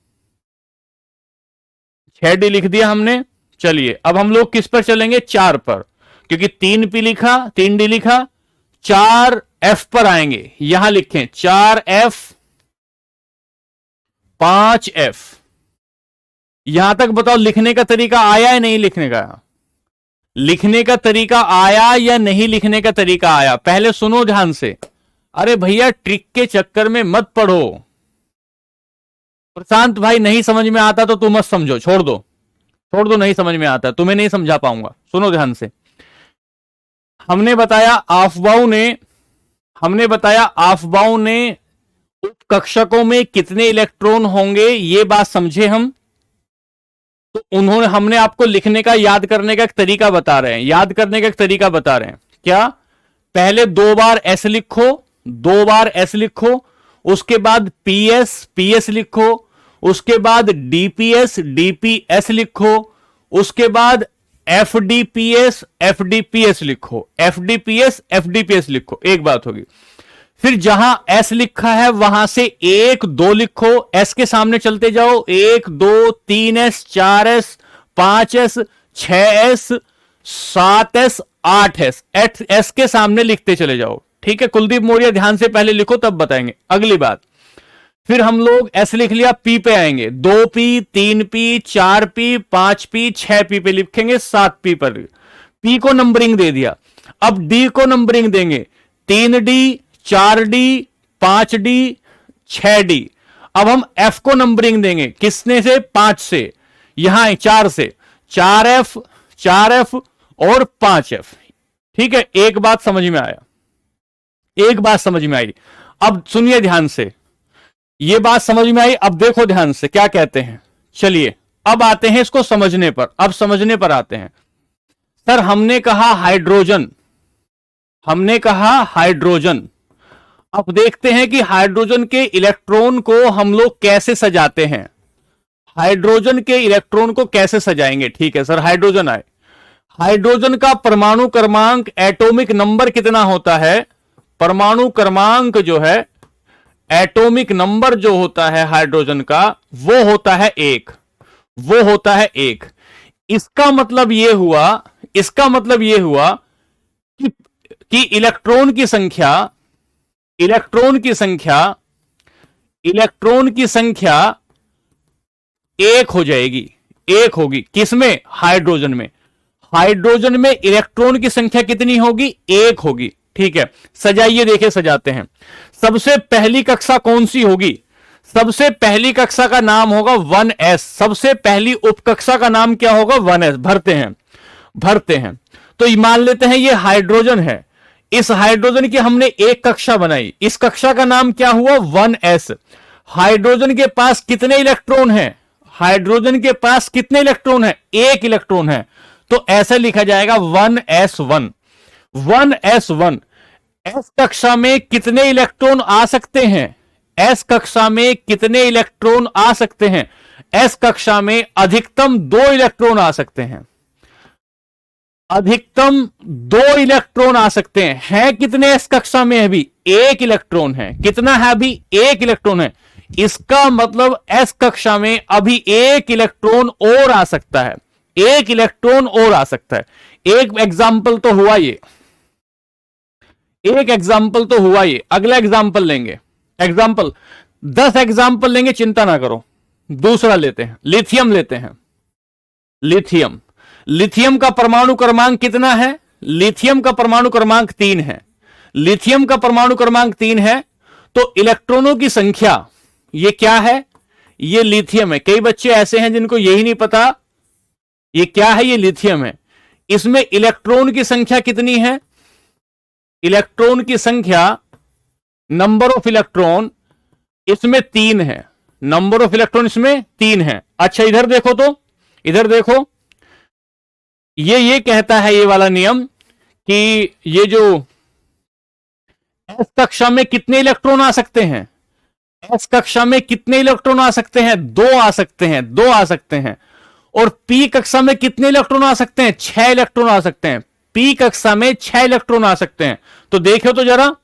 6D लिख दिया हमने। चलिए अब हम लोग किस पर चलेंगे? 4 पर, क्योंकि 3P लिखा, 3D लिखा। 4F पर आएंगे। यहां लिखें 4F, 5F। यहां तक बताओ लिखने का तरीका आया या नहीं? लिखने का, लिखने का तरीका आया या नहीं? लिखने का तरीका आया। पहले सुनो ध्यान से। अरे भैया ट्रिक के चक्कर में मत पढ़ो। प्रशांत भाई नहीं समझ में आता तो तुम मत समझो, छोड़ दो, छोड़ दो। नहीं समझ में आता, तुम्हें नहीं समझा पाऊंगा। सुनो ध्यान से। हमने बताया हमने बताया अफबाओं ने कक्षकों में कितने इलेक्ट्रॉन होंगे, ये बात समझे हम। तो उन्होंने हमने आपको लिखने का, याद करने का एक तरीका बता रहे हैं, याद करने का एक तरीका बता रहे हैं। क्या? पहले 2 बार एस लिखो, 2 बार एस लिखो, उसके बाद पीएस पीएस लिखो, उसके बाद डीपीएस डीपीएस लिखो, उसके बाद एफडीपीएस एफडीपीएस लिखो, एफडीपीएस एफडीपीएस लिखो। एक बात होगी। फिर जहां एस लिखा है वहां से 1 2 लिखो, एस के सामने चलते जाओ, 1 2 3 S 4 S 5 S 6 S 7 S 8 S, S के सामने लिखते चले जाओ। ठीक है कुलदीप मौर्य, ध्यान से पहले लिखो तब बताएंगे। अगली बात, फिर हम लोग एस लिख लिया, पी पे आएंगे, 2p 3p 4p 5p 6p पे लिखेंगे, 7p पर पी को नंबरिंग दे दिया। अब डी को नंबरिंग देंगे, 3d 4d 5d 6d। अब हम एफ को नंबरिंग देंगे, किसने से? 5 से, यहां 4 से, 4f और 5f। ठीक है, एक बात समझ में आया, एक बात समझ में आई। अब सुनिए ध्यान से, यह बात समझ में आई। अब देखो ध्यान से क्या कहते हैं। चलिए अब आते हैं इसको समझने पर, अब समझने पर आते हैं। सर हमने कहा हाइड्रोजन, हमने कहा हाइड्रोजन। अब देखते हैं कि हाइड्रोजन के इलेक्ट्रॉन को हम लोग कैसे सजाते हैं, हाइड्रोजन के इलेक्ट्रॉन को कैसे सजाएंगे। ठीक है सर, हाइड्रोजन आए, हाइड्रोजन का परमाणु क्रमांक एटॉमिक नंबर कितना होता है? परमाणु क्रमांक जो है, एटॉमिक नंबर जो होता है हाइड्रोजन का, वो होता है 1, वो होता है 1। इसका मतलब यह हुआ, इसका मतलब यह हुआ कि इलेक्ट्रॉन की संख्या, इलेक्ट्रॉन की संख्या, इलेक्ट्रॉन की संख्या 1 हो जाएगी, 1 होगी। किसमें? हाइड्रोजन में। हाइड्रोजन में इलेक्ट्रॉन की संख्या कितनी होगी? 1 होगी। ठीक है, सजाइए, देखे सजाते हैं। सबसे पहली कक्षा कौन सी होगी? सबसे पहली कक्षा का नाम होगा 1s। सबसे पहली उपकक्षा का नाम क्या होगा? 1s। भरते हैं, भरते हैं। तो मान लेते हैं ये हाइड्रोजन है, इस हाइड्रोजन की हमने एक कक्षा बनाई, इस कक्षा का नाम क्या हुआ? 1s। हाइड्रोजन के पास कितने इलेक्ट्रॉन हैं? हाइड्रोजन के पास कितने इलेक्ट्रॉन हैं? 1 इलेक्ट्रॉन है। तो ऐसे लिखा जाएगा 1s1, 1s1। एस कक्षा में कितने इलेक्ट्रॉन आ सकते हैं? एस कक्षा में कितने इलेक्ट्रॉन आ सकते हैं? एस कक्षा में अधिकतम 2 इलेक्ट्रॉन आ सकते हैं, अधिकतम 2 इलेक्ट्रॉन आ सकते हैं। है कितने एस कक्षा में? अभी 1 इलेक्ट्रॉन है। कितना है? अभी 1 इलेक्ट्रॉन है। इसका मतलब एस कक्षा में अभी 1 इलेक्ट्रॉन और आ सकता है, 1 इलेक्ट्रॉन और आ सकता है। एक एग्जाम्पल तो हुआ ये, एक एग्जाम्पल तो हुआ ये। अगला एग्जाम्पल लेंगे, एग्जाम्पल 10 एग्जाम्पल लेंगे, चिंता ना करो। दूसरा लेते हैं, लिथियम लेते हैं। लिथियम, लिथियम का परमाणु क्रमांक कितना है? लिथियम का परमाणु क्रमांक 3 है। लिथियम का परमाणु क्रमांक 3 है, तो इलेक्ट्रॉनों की संख्या ये क्या है? ये लिथियम है। कई बच्चे ऐसे हैं जिनको यही नहीं पता ये क्या है, ये लिथियम है। इसमें इलेक्ट्रॉन की संख्या कितनी है? इलेक्ट्रॉन की संख्या, नंबर ऑफ इलेक्ट्रॉन इसमें 3 है, नंबर ऑफ इलेक्ट्रॉन इसमें 3 है। अच्छा इधर देखो, तो इधर देखो, ये कहता है ये वाला नियम कि ये जो एस कक्षा में कितने इलेक्ट्रॉन आ सकते हैं? एस कक्षा में कितने इलेक्ट्रॉन आ सकते हैं? 2 आ सकते हैं, 2 आ सकते हैं। और पी कक्षा में कितने इलेक्ट्रॉन आ सकते हैं? 6 इलेक्ट्रॉन आ सकते हैं। पी कक्षा में 6 इलेक्ट्रॉन आ सकते हैं। तो देखो तो जरा,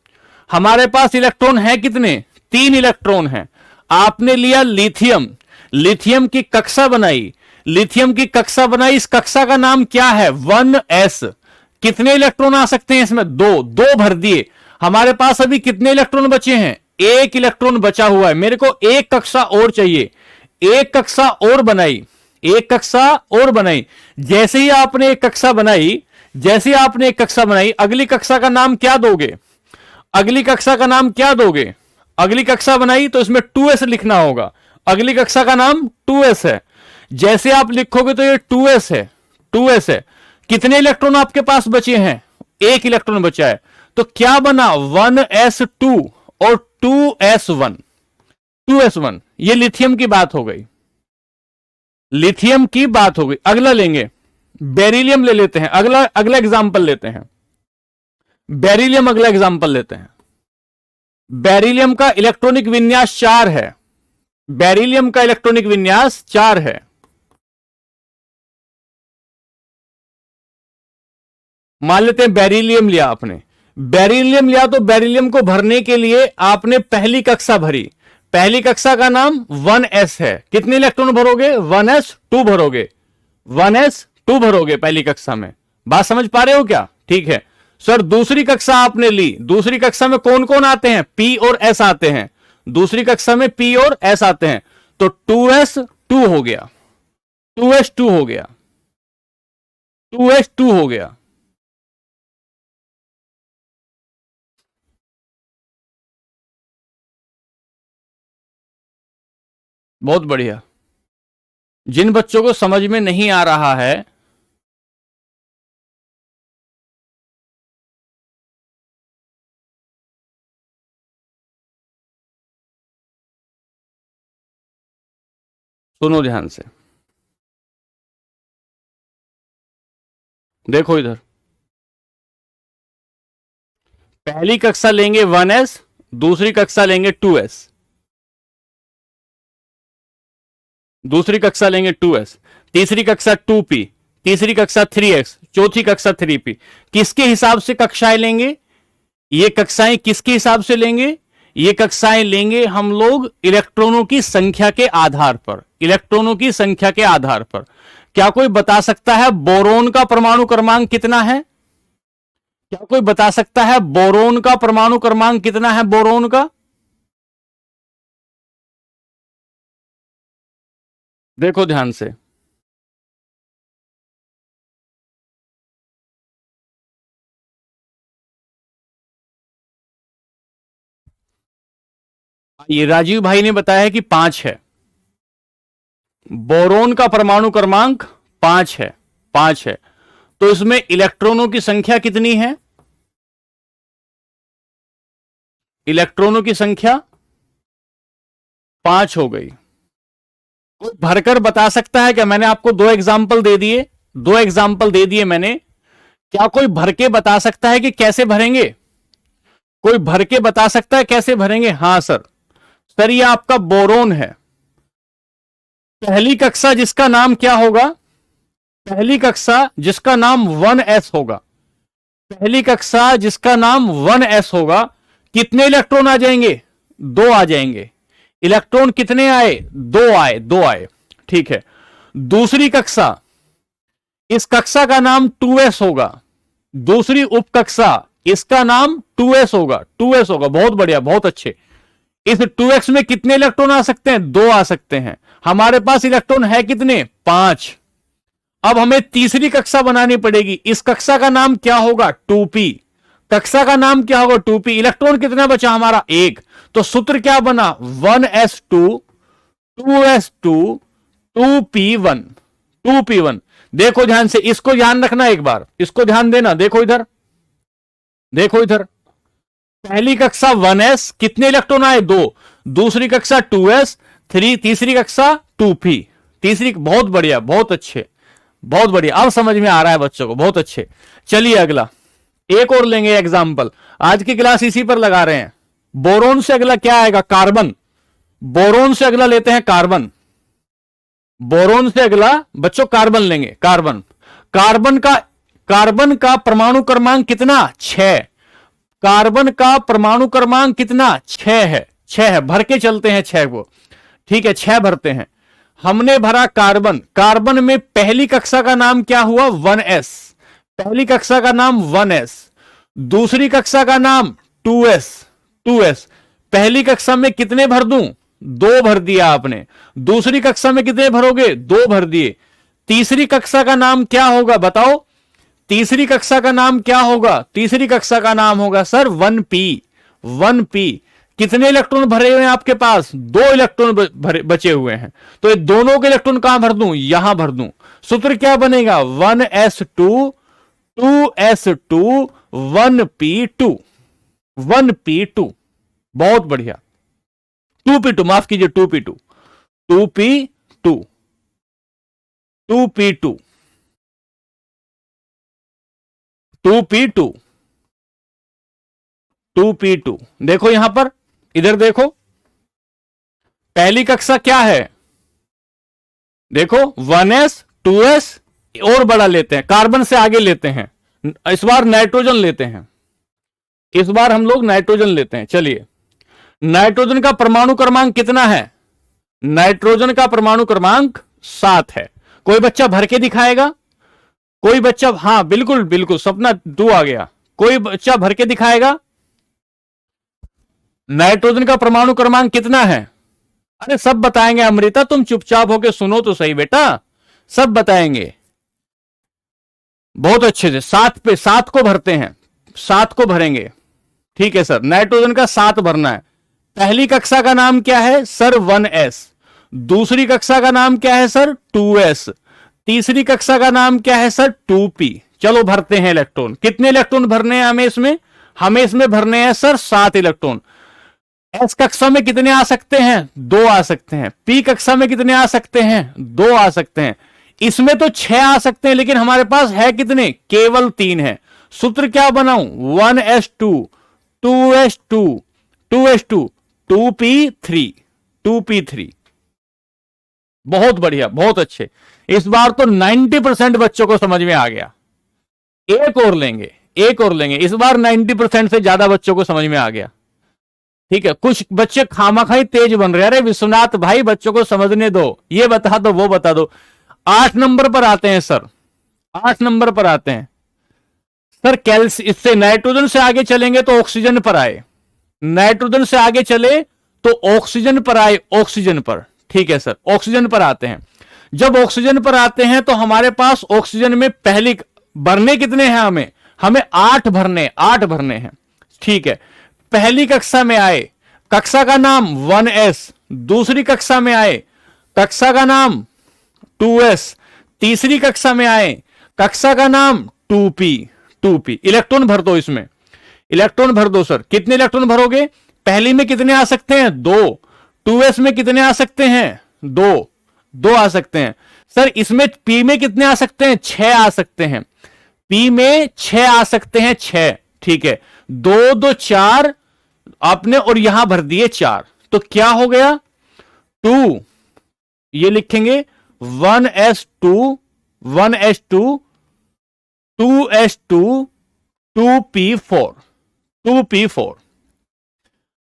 हमारे पास इलेक्ट्रॉन है कितने? 3 इलेक्ट्रॉन है। आपने लिया लिथियम, लिथियम की कक्षा बनाई, लिथियम की कक्षा बनाई, इस कक्षा का नाम क्या है? 1s। कितने इलेक्ट्रॉन आ सकते हैं इसमें? 2, 2 भर दिए। हमारे पास अभी कितने इलेक्ट्रॉन बचे हैं? 1 इलेक्ट्रॉन बचा हुआ है। मेरे को एक कक्षा और चाहिए, एक कक्षा और बनाई, एक कक्षा और बनाई। जैसे ही आपने एक कक्षा बनाई, जैसे ही आपने एक कक्षा बनाई, अगली कक्षा का नाम क्या दोगे? अगली कक्षा का नाम क्या दोगे? अगली कक्षा बनाई तो इसमें 2s लिखना होगा। अगली कक्षा का नाम 2s है। जैसे आप लिखोगे तो ये 2s है, 2s है। कितने इलेक्ट्रॉन आपके पास बचे हैं? 1 इलेक्ट्रॉन बचा है। तो क्या बना 1s2 और 2s1, 2s1। ये लिथियम की बात हो गई, लिथियम की बात हो गई। अगला लेंगे बेरिलियम, ले लेते हैं अगला, अगला एग्जांपल लेते हैं बेरिलियम, अगला एग्जांपल लेते हैं। बेरिलियम का इलेक्ट्रॉनिक विन्यास 4 है, बेरिलियम का इलेक्ट्रॉनिक विन्यास 4 है। मान लेते हैं बेरिलियम लिया आपने, बेरिलियम लिया तो बेरिलियम को भरने के लिए आपने पहली कक्षा भरी, पहली कक्षा का नाम 1s है। कितने इलेक्ट्रॉन भरोगे? 1s2 भरोगे, 1s2 भरोगे पहली कक्षा में। बात समझ पा रहे हो क्या? ठीक है सर। दूसरी कक्षा आपने ली, दूसरी कक्षा में कौन कौन आते हैं? p और s आते हैं, दूसरी कक्षा में p और s आते हैं, तो 2s2 हो गया, 2s2 हो गया, 2s2 हो गया। बहुत बढ़िया। जिन बच्चों को समझ में नहीं आ रहा है, सुनो ध्यान से, देखो इधर। पहली कक्षा लेंगे 1s, दूसरी कक्षा लेंगे 2s, दूसरी कक्षा लेंगे 2s, तीसरी कक्षा 2p, तीसरी कक्षा 3x, चौथी कक्षा 3p। किसके हिसाब से कक्षाएं लेंगे? ये कक्षाएं किसके हिसाब से लेंगे? ये कक्षाएं लेंगे हम लोग इलेक्ट्रॉनों की संख्या के आधार पर, इलेक्ट्रॉनों की संख्या के आधार पर। क्या कोई बता सकता है बोरोन का परमाणु क्रमांक कितना है? क्या कोई बता सकता है बोरोन का परमाणु क्रमांक कितना है? बोरोन का देखो ध्यान से, ये राजीव भाई ने बताया कि 5 है, बोरोन का परमाणु क्रमांक 5 है, 5 है। तो इसमें इलेक्ट्रॉनों की संख्या कितनी है? इलेक्ट्रॉनों की संख्या 5 हो गई। कोई भरकर बता सकता है क्या? मैंने आपको 2 एग्जाम्पल दे दिए, 2 एग्जाम्पल दे दिए मैंने। क्या कोई भर के बता सकता है कि कैसे भरेंगे? कोई भर के बता सकता है कैसे भरेंगे? हां सर, सर ये आपका बोरोन है। पहली कक्षा जिसका नाम क्या होगा? पहली कक्षा जिसका नाम 1s होगा, पहली कक्षा जिसका नाम 1s होगा। कितने इलेक्ट्रॉन आ जाएंगे? 2 आ जाएंगे। इलेक्ट्रॉन कितने आए? 2 आए, 2 आए। ठीक है। दूसरी कक्षा, इस कक्षा का नाम 2s होगा, दूसरी उपकक्षा इसका नाम 2s होगा, 2s होगा। बहुत बढ़िया, बहुत अच्छे। इस 2x में कितने इलेक्ट्रॉन आ सकते हैं? 2 आ सकते हैं। हमारे पास इलेक्ट्रॉन है कितने? 5। अब हमें तीसरी कक्षा बनानी पड़ेगी। इस कक्षा का नाम क्या होगा? 2p। कक्षा का नाम क्या होगा? 2p। इलेक्ट्रॉन कितना बचा हमारा? 1। तो सूत्र क्या बना? 1s2 2s2 2p1, 2p1। देखो ध्यान से, इसको ध्यान रखना, एक बार इसको ध्यान देना। देखो इधर, देखो इधर। पहली कक्षा 1s, कितने इलेक्ट्रॉन आए? 2। दूसरी कक्षा 2s, 3। तीसरी कक्षा 2p, तीसरी। बहुत बढ़िया, बहुत अच्छे, बहुत बढ़िया। अब समझ में आ रहा है बच्चों को, बहुत अच्छे। चलिए अगला एक और लेंगे एग्जाम्पल। आज की क्लास इसी पर लगा रहे हैं। बोरोन से अगला क्या आएगा? कार्बन। बोरोन से अगला लेते हैं कार्बन। बोरोन से अगला बच्चों कार्बन लेंगे। कार्बन, कार्बन का परमाणु क्रमांक कितना? 6। कार्बन का परमाणु क्रमांक कितना? 6 है, 6 है। भर के चलते हैं 6 को। ठीक है, 6 भरते हैं। हमने भरा कार्बन। कार्बन में पहली कक्षा का नाम क्या हुआ? 1s। पहली कक्षा का नाम 1s, दूसरी कक्षा का नाम 2s, 2s। पहली कक्षा में कितने भर दूं? 2 भर दिया आपने। दूसरी कक्षा में कितने भरोगे? 2 भर दिए। तीसरी कक्षा का नाम क्या होगा? बताओ, तीसरी कक्षा का नाम क्या होगा? तीसरी कक्षा का नाम होगा सर 1p, 1p। कितने इलेक्ट्रॉन भरे हुए हैं आपके पास? 2 इलेक्ट्रॉन बचे हुए हैं। तो ये दोनों के इलेक्ट्रॉन कहां भर दूं? यहां भर दूं। सूत्र क्या बनेगा? 1s2 2s2 1p2, 1p2, बहुत बढ़िया। 2p2, माफ कीजिए 2p2, 2p2, 2p2, 2p2, 2p2। देखो यहां पर, इधर देखो, पहली कक्षा क्या है, देखो 1s 2s और बड़ा लेते हैं, कार्बन से आगे लेते हैं, इस बार नाइट्रोजन लेते हैं, इस बार हम लोग नाइट्रोजन लेते हैं। चलिए, नाइट्रोजन का परमाणु क्रमांक कितना है, नाइट्रोजन का परमाणु क्रमांक 7 है। कोई बच्चा भर के दिखाएगा, कोई बच्चा, हां बिल्कुल बिल्कुल, सपना 2 आ गया, कोई बच्चा भर के दिखाएगा। नाइट्रोजन का परमाणु क्रमांक कितना है, अरे सब बताएंगे अमृता, तुम चुपचाप होके सुनो तो सही बेटा, सब बताएंगे बहुत अच्छे से। 7 पे 7 को भरते हैं, 7 को भरेंगे, ठीक है सर, नाइट्रोजन का 7 भरना है। पहली कक्षा का नाम क्या है सर, 1s। दूसरी कक्षा का नाम क्या है सर, 2s। तीसरी कक्षा का नाम क्या है सर, 2p। चलो भरते हैं इलेक्ट्रॉन, कितने इलेक्ट्रॉन भरने हैं हमें इसमें, हमें इसमें भरने हैं सर 7 इलेक्ट्रॉन। एस कक्षा में कितने आ सकते हैं, 2 आ सकते हैं। पी कक्षा में कितने आ सकते हैं, 2 आ सकते हैं। इसमें तो 6 आ सकते हैं, लेकिन हमारे पास है कितने, केवल 3 है। सूत्र क्या बनाऊं, 1s2, 2s2, 2s2, 2p3, 2p3। बहुत बढ़िया, बहुत अच्छे। इस बार तो 90% बच्चों को समझ में आ गया। एक और लेंगे, एक और लेंगे, इस बार 90% से ज्यादा बच्चों को समझ में आ गया। ठीक है, कुछ बच्चे खामाखाई तेज बन रहे हैं, अरे विश्वनाथ भाई बच्चों को समझने दो, ये बता दो वो बता दो। 8 नंबर पर आते हैं सर, 8 नंबर पर आते हैं सर। इससे नाइट्रोजन से आगे चलेंगे तो ऑक्सीजन पर आए, नाइट्रोजन से आगे चले तो ऑक्सीजन पर आए, ऑक्सीजन पर, ठीक है सर, ऑक्सीजन पर आते हैं। जब ऑक्सीजन पर आते हैं तो हमारे पास ऑक्सीजन में पहली भरने कितने हैं, हमें 8 भरने, 8 भरने हैं, ठीक है। पहली कक्षा में आए, कक्षा का नाम 1s। दूसरी कक्षा में आए, कक्षा का नाम 2s। तीसरी कक्षा में आए, कक्षा का नाम 2p, 2p। इलेक्ट्रॉन भर दो इसमें, इलेक्ट्रॉन भर दो सर। कितने इलेक्ट्रॉन भरोगे, पहली में कितने आ सकते हैं, 2। 2s में कितने आ सकते हैं, 2 आ सकते हैं सर। इसमें p में कितने आ सकते हैं, 6 आ सकते हैं। p में 6 आ सकते हैं, 6, ठीक है। 2 2 4 आपने और यहां भर दिए 4, तो क्या हो गया, 2, ये लिखेंगे 1s2, 1s2, 2s2, 2p4, 2p4।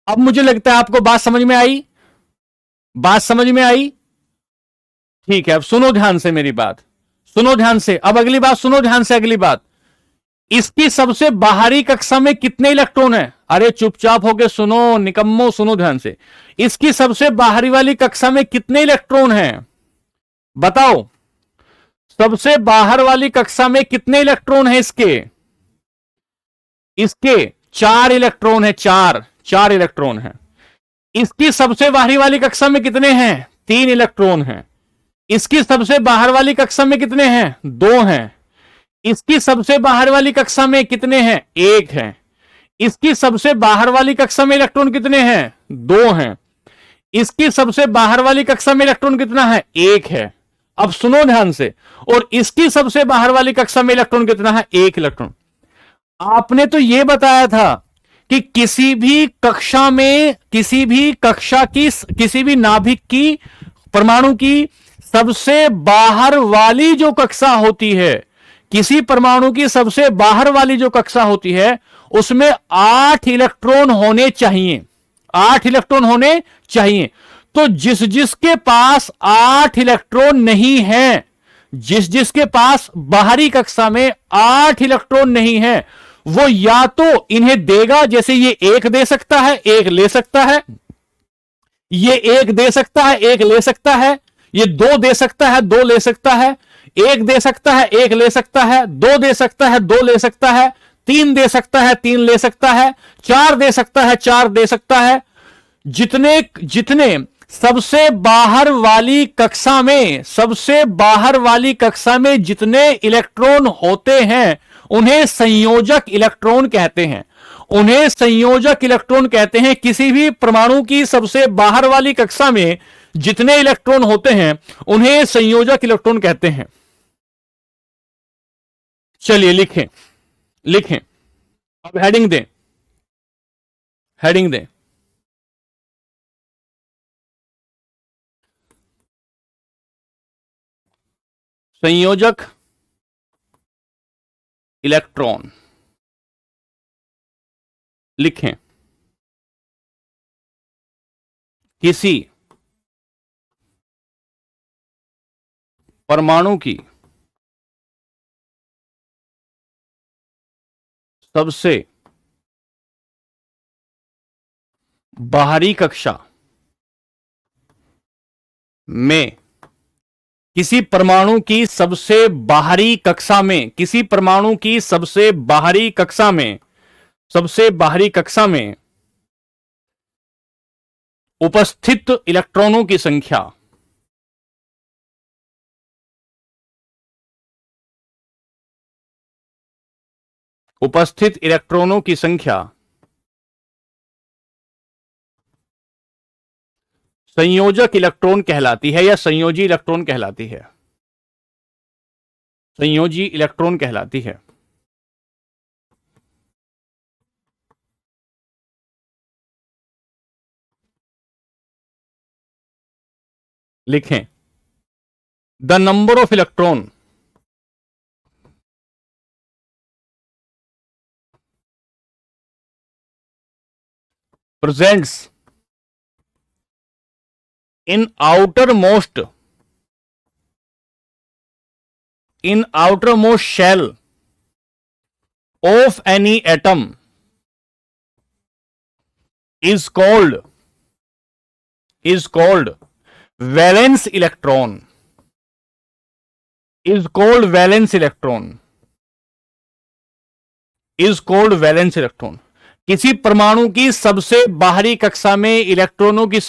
अब मुझे लगता है आपको बात समझ में आई, बात समझ में आई, ठीक है। अब सुनो ध्यान से मेरी बात, सुनो ध्यान से, अब अगली बात सुनो ध्यान से, अगली बात, इसकी सबसे बाहरी कक्षा में कितने इलेक्ट्रॉन है, अरे चुपचाप होके सुनो निकम्मो, सुनो ध्यान से। इसकी सबसे बाहरी वाली कक्षा में कितने इलेक्ट्रॉन हैं, बताओ, सबसे बाहर वाली कक्षा में कितने इलेक्ट्रॉन हैं इसके 4 इलेक्ट्रॉन है, 4 इलेक्ट्रॉन है। इसकी सबसे बाहरी वाली कक्षा में कितने हैं, 3 इलेक्ट्रॉन हैं। इसकी सबसे बाहर वाली कक्षा में कितने हैं, 2 हैं। इसकी सबसे बाहर वाली कक्षा में कितने हैं, 1 है। इसकी सबसे बाहर वाली कक्षा में इलेक्ट्रॉन कितने हैं, 2 हैं। इसकी सबसे बाहर वाली कक्षा में इलेक्ट्रॉन कितना है, 1 है। अब सुनो ध्यान से, और इसकी सबसे बाहर वाली कक्षा में इलेक्ट्रॉन कितना है, 1 इलेक्ट्रॉन। आपने तो यह बताया था कि किसी भी कक्षा में, किसी भी कक्षा की, किसी भी नाभिक की, परमाणु की सबसे बाहर वाली जो कक्षा होती है, किसी परमाणु की सबसे बाहर वाली जो कक्षा होती है, उसमें 8 इलेक्ट्रॉन होने चाहिए, 8 इलेक्ट्रॉन होने चाहिए। तो जिस जिसके पास 8 इलेक्ट्रॉन नहीं है, जिस जिसके पास बाहरी कक्षा में 8 इलेक्ट्रॉन नहीं है, वो या तो इन्हें देगा, जैसे ये 1 दे सकता है, 1 ले सकता है, ये 1 दे सकता है, 1 ले सकता है, ये 2 दे सकता है, 2 ले सकता है, 1 दे सकता है, 1 ले सकता है, 2 दे सकता है, 2 ले सकता है, 3 दे सकता है, 3 ले सकता है, 4 दे सकता है, 4 दे सकता है। जितने सबसे बाहर वाली कक्षा में, सबसे बाहर वाली कक्षा में जितने इलेक्ट्रॉन होते हैं, उन्हें संयोजक इलेक्ट्रॉन कहते हैं। उन्हें संयोजक इलेक्ट्रॉन कहते हैं। किसी भी परमाणु की सबसे बाहर वाली कक्षा में जितने इलेक्ट्रॉन होते हैं उन्हें संयोजक इलेक्ट्रॉन कहते हैं। चलिए लिखें, लिखें। अब हेडिंग दें, हेडिंग दें। संयोजक इलेक्ट्रॉन लिखें। किसी परमाणु की सबसे बाहरी कक्षा में, किसी परमाणु की सबसे बाहरी कक्षा में, किसी परमाणु की सबसे बाहरी कक्षा में, सबसे बाहरी कक्षा में उपस्थित इलेक्ट्रॉनों की संख्या, उपस्थित इलेक्ट्रॉनों की संख्या संयोजक इलेक्ट्रॉन कहलाती है या संयोजी इलेक्ट्रॉन कहलाती है। संयोजी इलेक्ट्रॉन कहलाती है। लिखें, the number of electron presents in outermost shell of any atom is called valence electron, is called valence electron, is called valence electron। किसी परमाणु की सबसे बाहरी कक्षा में इलेक्ट्रॉनों की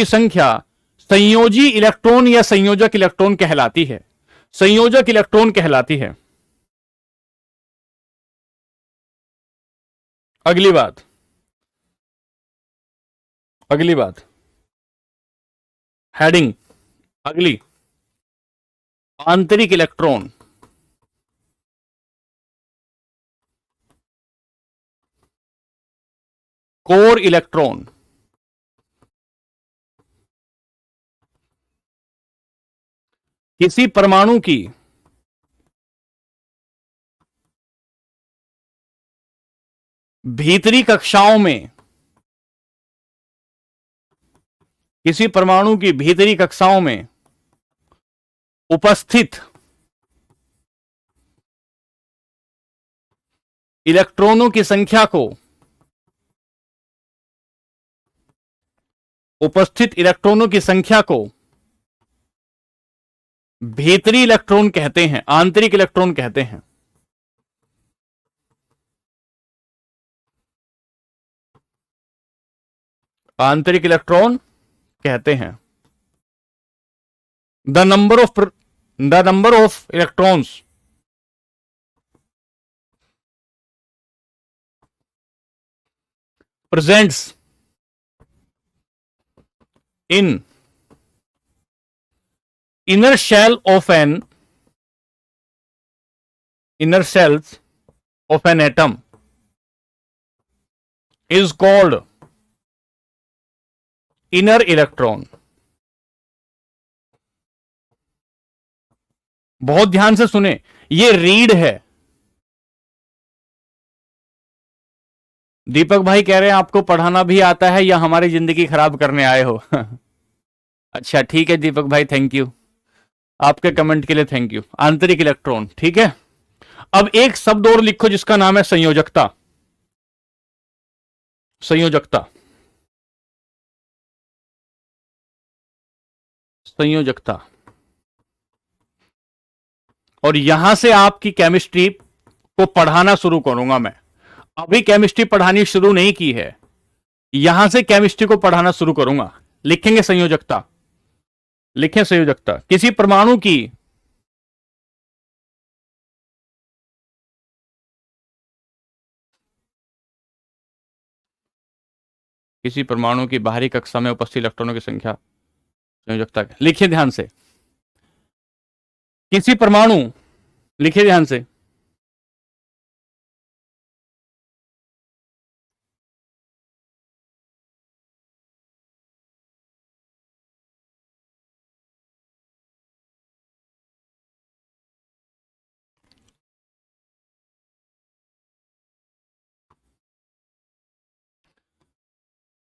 संख्या संयोजी इलेक्ट्रॉन या संयोजक इलेक्ट्रॉन कहलाती है। संयोजक इलेक्ट्रॉन कहलाती है। अगली बात हेडिंग, अगली, आंतरिक इलेक्ट्रॉन, कोर इलेक्ट्रॉन, किसी परमाणु की भीतरी कक्षाओं में, किसी परमाणु की भीतरी कक्षाओं में उपस्थित इलेक्ट्रॉनों की संख्या को, उपस्थित इलेक्ट्रॉनों की संख्या को भीतरी इलेक्ट्रॉन कहते हैं, आंतरिक इलेक्ट्रॉन कहते हैं। आंतरिक इलेक्ट्रॉन कहते हैं। The number of electrons presents in inner shell of an atom is called inner electron। बहुत ध्यान से सुने, ये रीड है। दीपक भाई कह रहे हैं आपको पढ़ाना भी आता है या हमारी जिंदगी खराब करने आए हो? अच्छा ठीक है दीपक भाई, थैंक यू, आपके कमेंट के लिए थैंक यू। आंतरिक इलेक्ट्रॉन, ठीक है। अब एक शब्द और लिखो जिसका नाम है संयोजकता। संयोजकता, संयोजकता। और यहां से आपकी केमिस्ट्री को पढ़ाना शुरू करूंगा मैं। अभी केमिस्ट्री पढ़ानी शुरू नहीं की है, यहां से केमिस्ट्री को पढ़ाना शुरू करूंगा। लिखेंगे संयोजकता, लिखें संयोजकता। किसी परमाणु की किसी परमाणु की बाहरी कक्षा में उपस्थित इलेक्ट्रॉनों की संख्या संयोजकता। लिखिए ध्यान से, किसी परमाणु, लिखिए ध्यान से,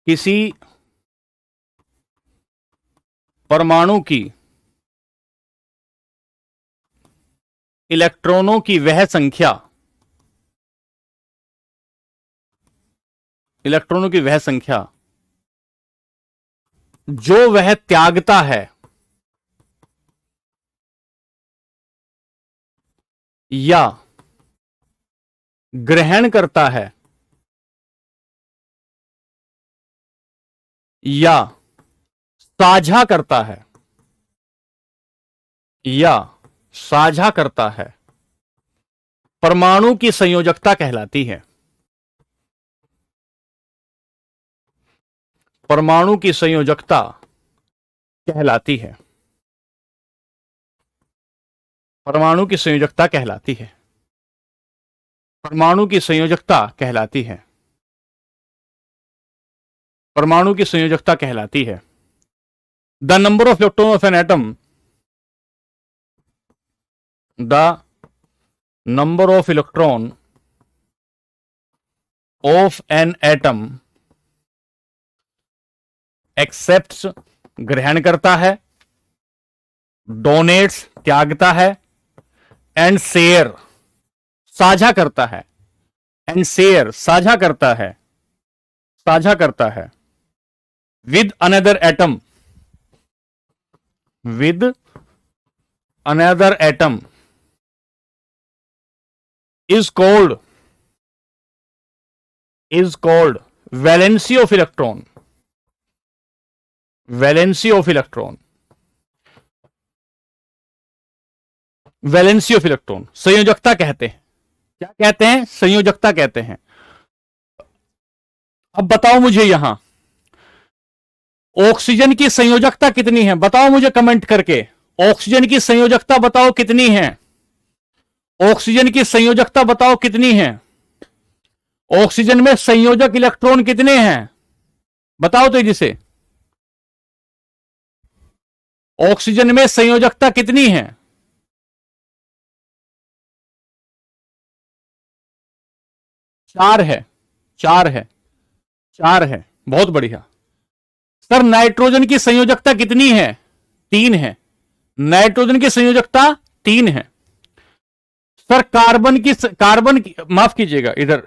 किसी परमाणु की इलेक्ट्रॉनों की वह संख्या, इलेक्ट्रॉनों की वह संख्या जो वह त्यागता है या ग्रहण करता है या साझा करता है, या साझा करता है, परमाणु की संयोजकता कहलाती है। परमाणु की संयोजकता कहलाती है। परमाणु की संयोजकता कहलाती है। परमाणु की संयोजकता कहलाती है। परमाणु की संयोजकता कहलाती है। The number of electron of an atom, the number of electron of an atom accepts, ग्रहण करता है, डोनेट्स, त्यागता है, एंड शेयर, साझा करता है, एंड शेयर, साझा करता है, साझा करता है, with another atom, with another atom is called valency of electron, valency of electron, valency of electron, संयोजकता कहते हैं। क्या कहते हैं? संयोजकता कहते हैं। अब बताओ मुझे यहां ऑक्सीजन की संयोजकता कितनी है? बताओ मुझे कमेंट करके, ऑक्सीजन की संयोजकता बताओ कितनी है? ऑक्सीजन की संयोजकता बताओ कितनी है? ऑक्सीजन में संयोजक इलेक्ट्रॉन कितने हैं? बताओ तेजी से। ऑक्सीजन में संयोजकता कितनी है? 4 है, 4 है, 4 है। बहुत बढ़िया सर। नाइट्रोजन की संयोजकता कितनी है? 3 है। नाइट्रोजन की संयोजकता 3 है। सर कार्बन की माफ कीजिएगा, इधर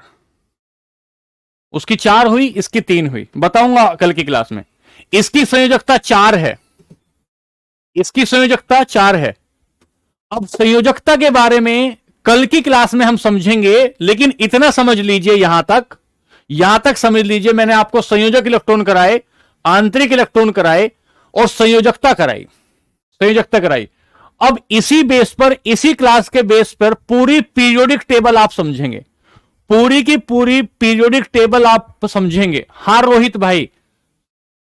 उसकी 4 हुई, इसकी 3 हुई। बताऊंगा कल की क्लास में। इसकी संयोजकता 4 है, इसकी संयोजकता 4 है। अब संयोजकता के बारे में कल की क्लास में हम समझेंगे, लेकिन इतना समझ लीजिए, यहां तक समझ लीजिए, मैंने आपको संयोजक इलेक्ट्रॉन कराए, आंतरिक इलेक्ट्रॉन कराए और संयोजकता कराई, संयोजकता कराई। अब इसी बेस पर, इसी क्लास के बेस पर पूरी पीरियोडिक टेबल आप समझेंगे, पूरी की पूरी पीरियोडिक टेबल आप समझेंगे। हाँ रोहित भाई,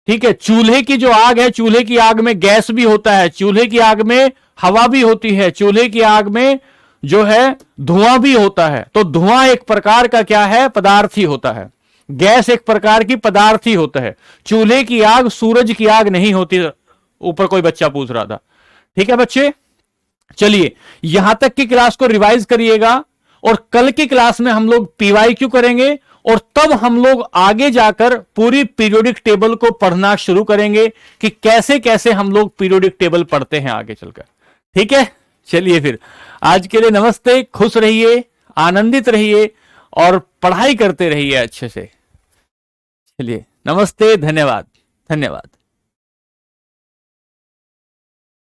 ठीक है। चूल्हे की जो आग है, चूल्हे की आग में गैस भी होता है, चूल्हे की आग में हवा भी होती है, चूल्हे की आग में जो है धुआं भी होता है। तो धुआं एक प्रकार का क्या है? पदार्थ ही होता है। गैस एक प्रकार की पदार्थ ही होता है। चूल्हे की आग सूरज की आग नहीं होती। ऊपर कोई बच्चा पूछ रहा था। ठीक है बच्चे, चलिए यहां तक की क्लास को रिवाइज करिएगा और कल की क्लास में हम लोग पीवाईक्यू करेंगे और तब हम लोग आगे जाकर पूरी पीरियोडिक टेबल को पढ़ना शुरू करेंगे कि कैसे कैसे हम लोग पीरियोडिक टेबल पढ़ते हैं आगे चलकर। ठीक है, चलिए फिर आज के लिए नमस्ते, खुश रहिए, आनंदित रहिए और पढ़ाई करते रहिए अच्छे से। चलिए नमस्ते, धन्यवाद, धन्यवाद।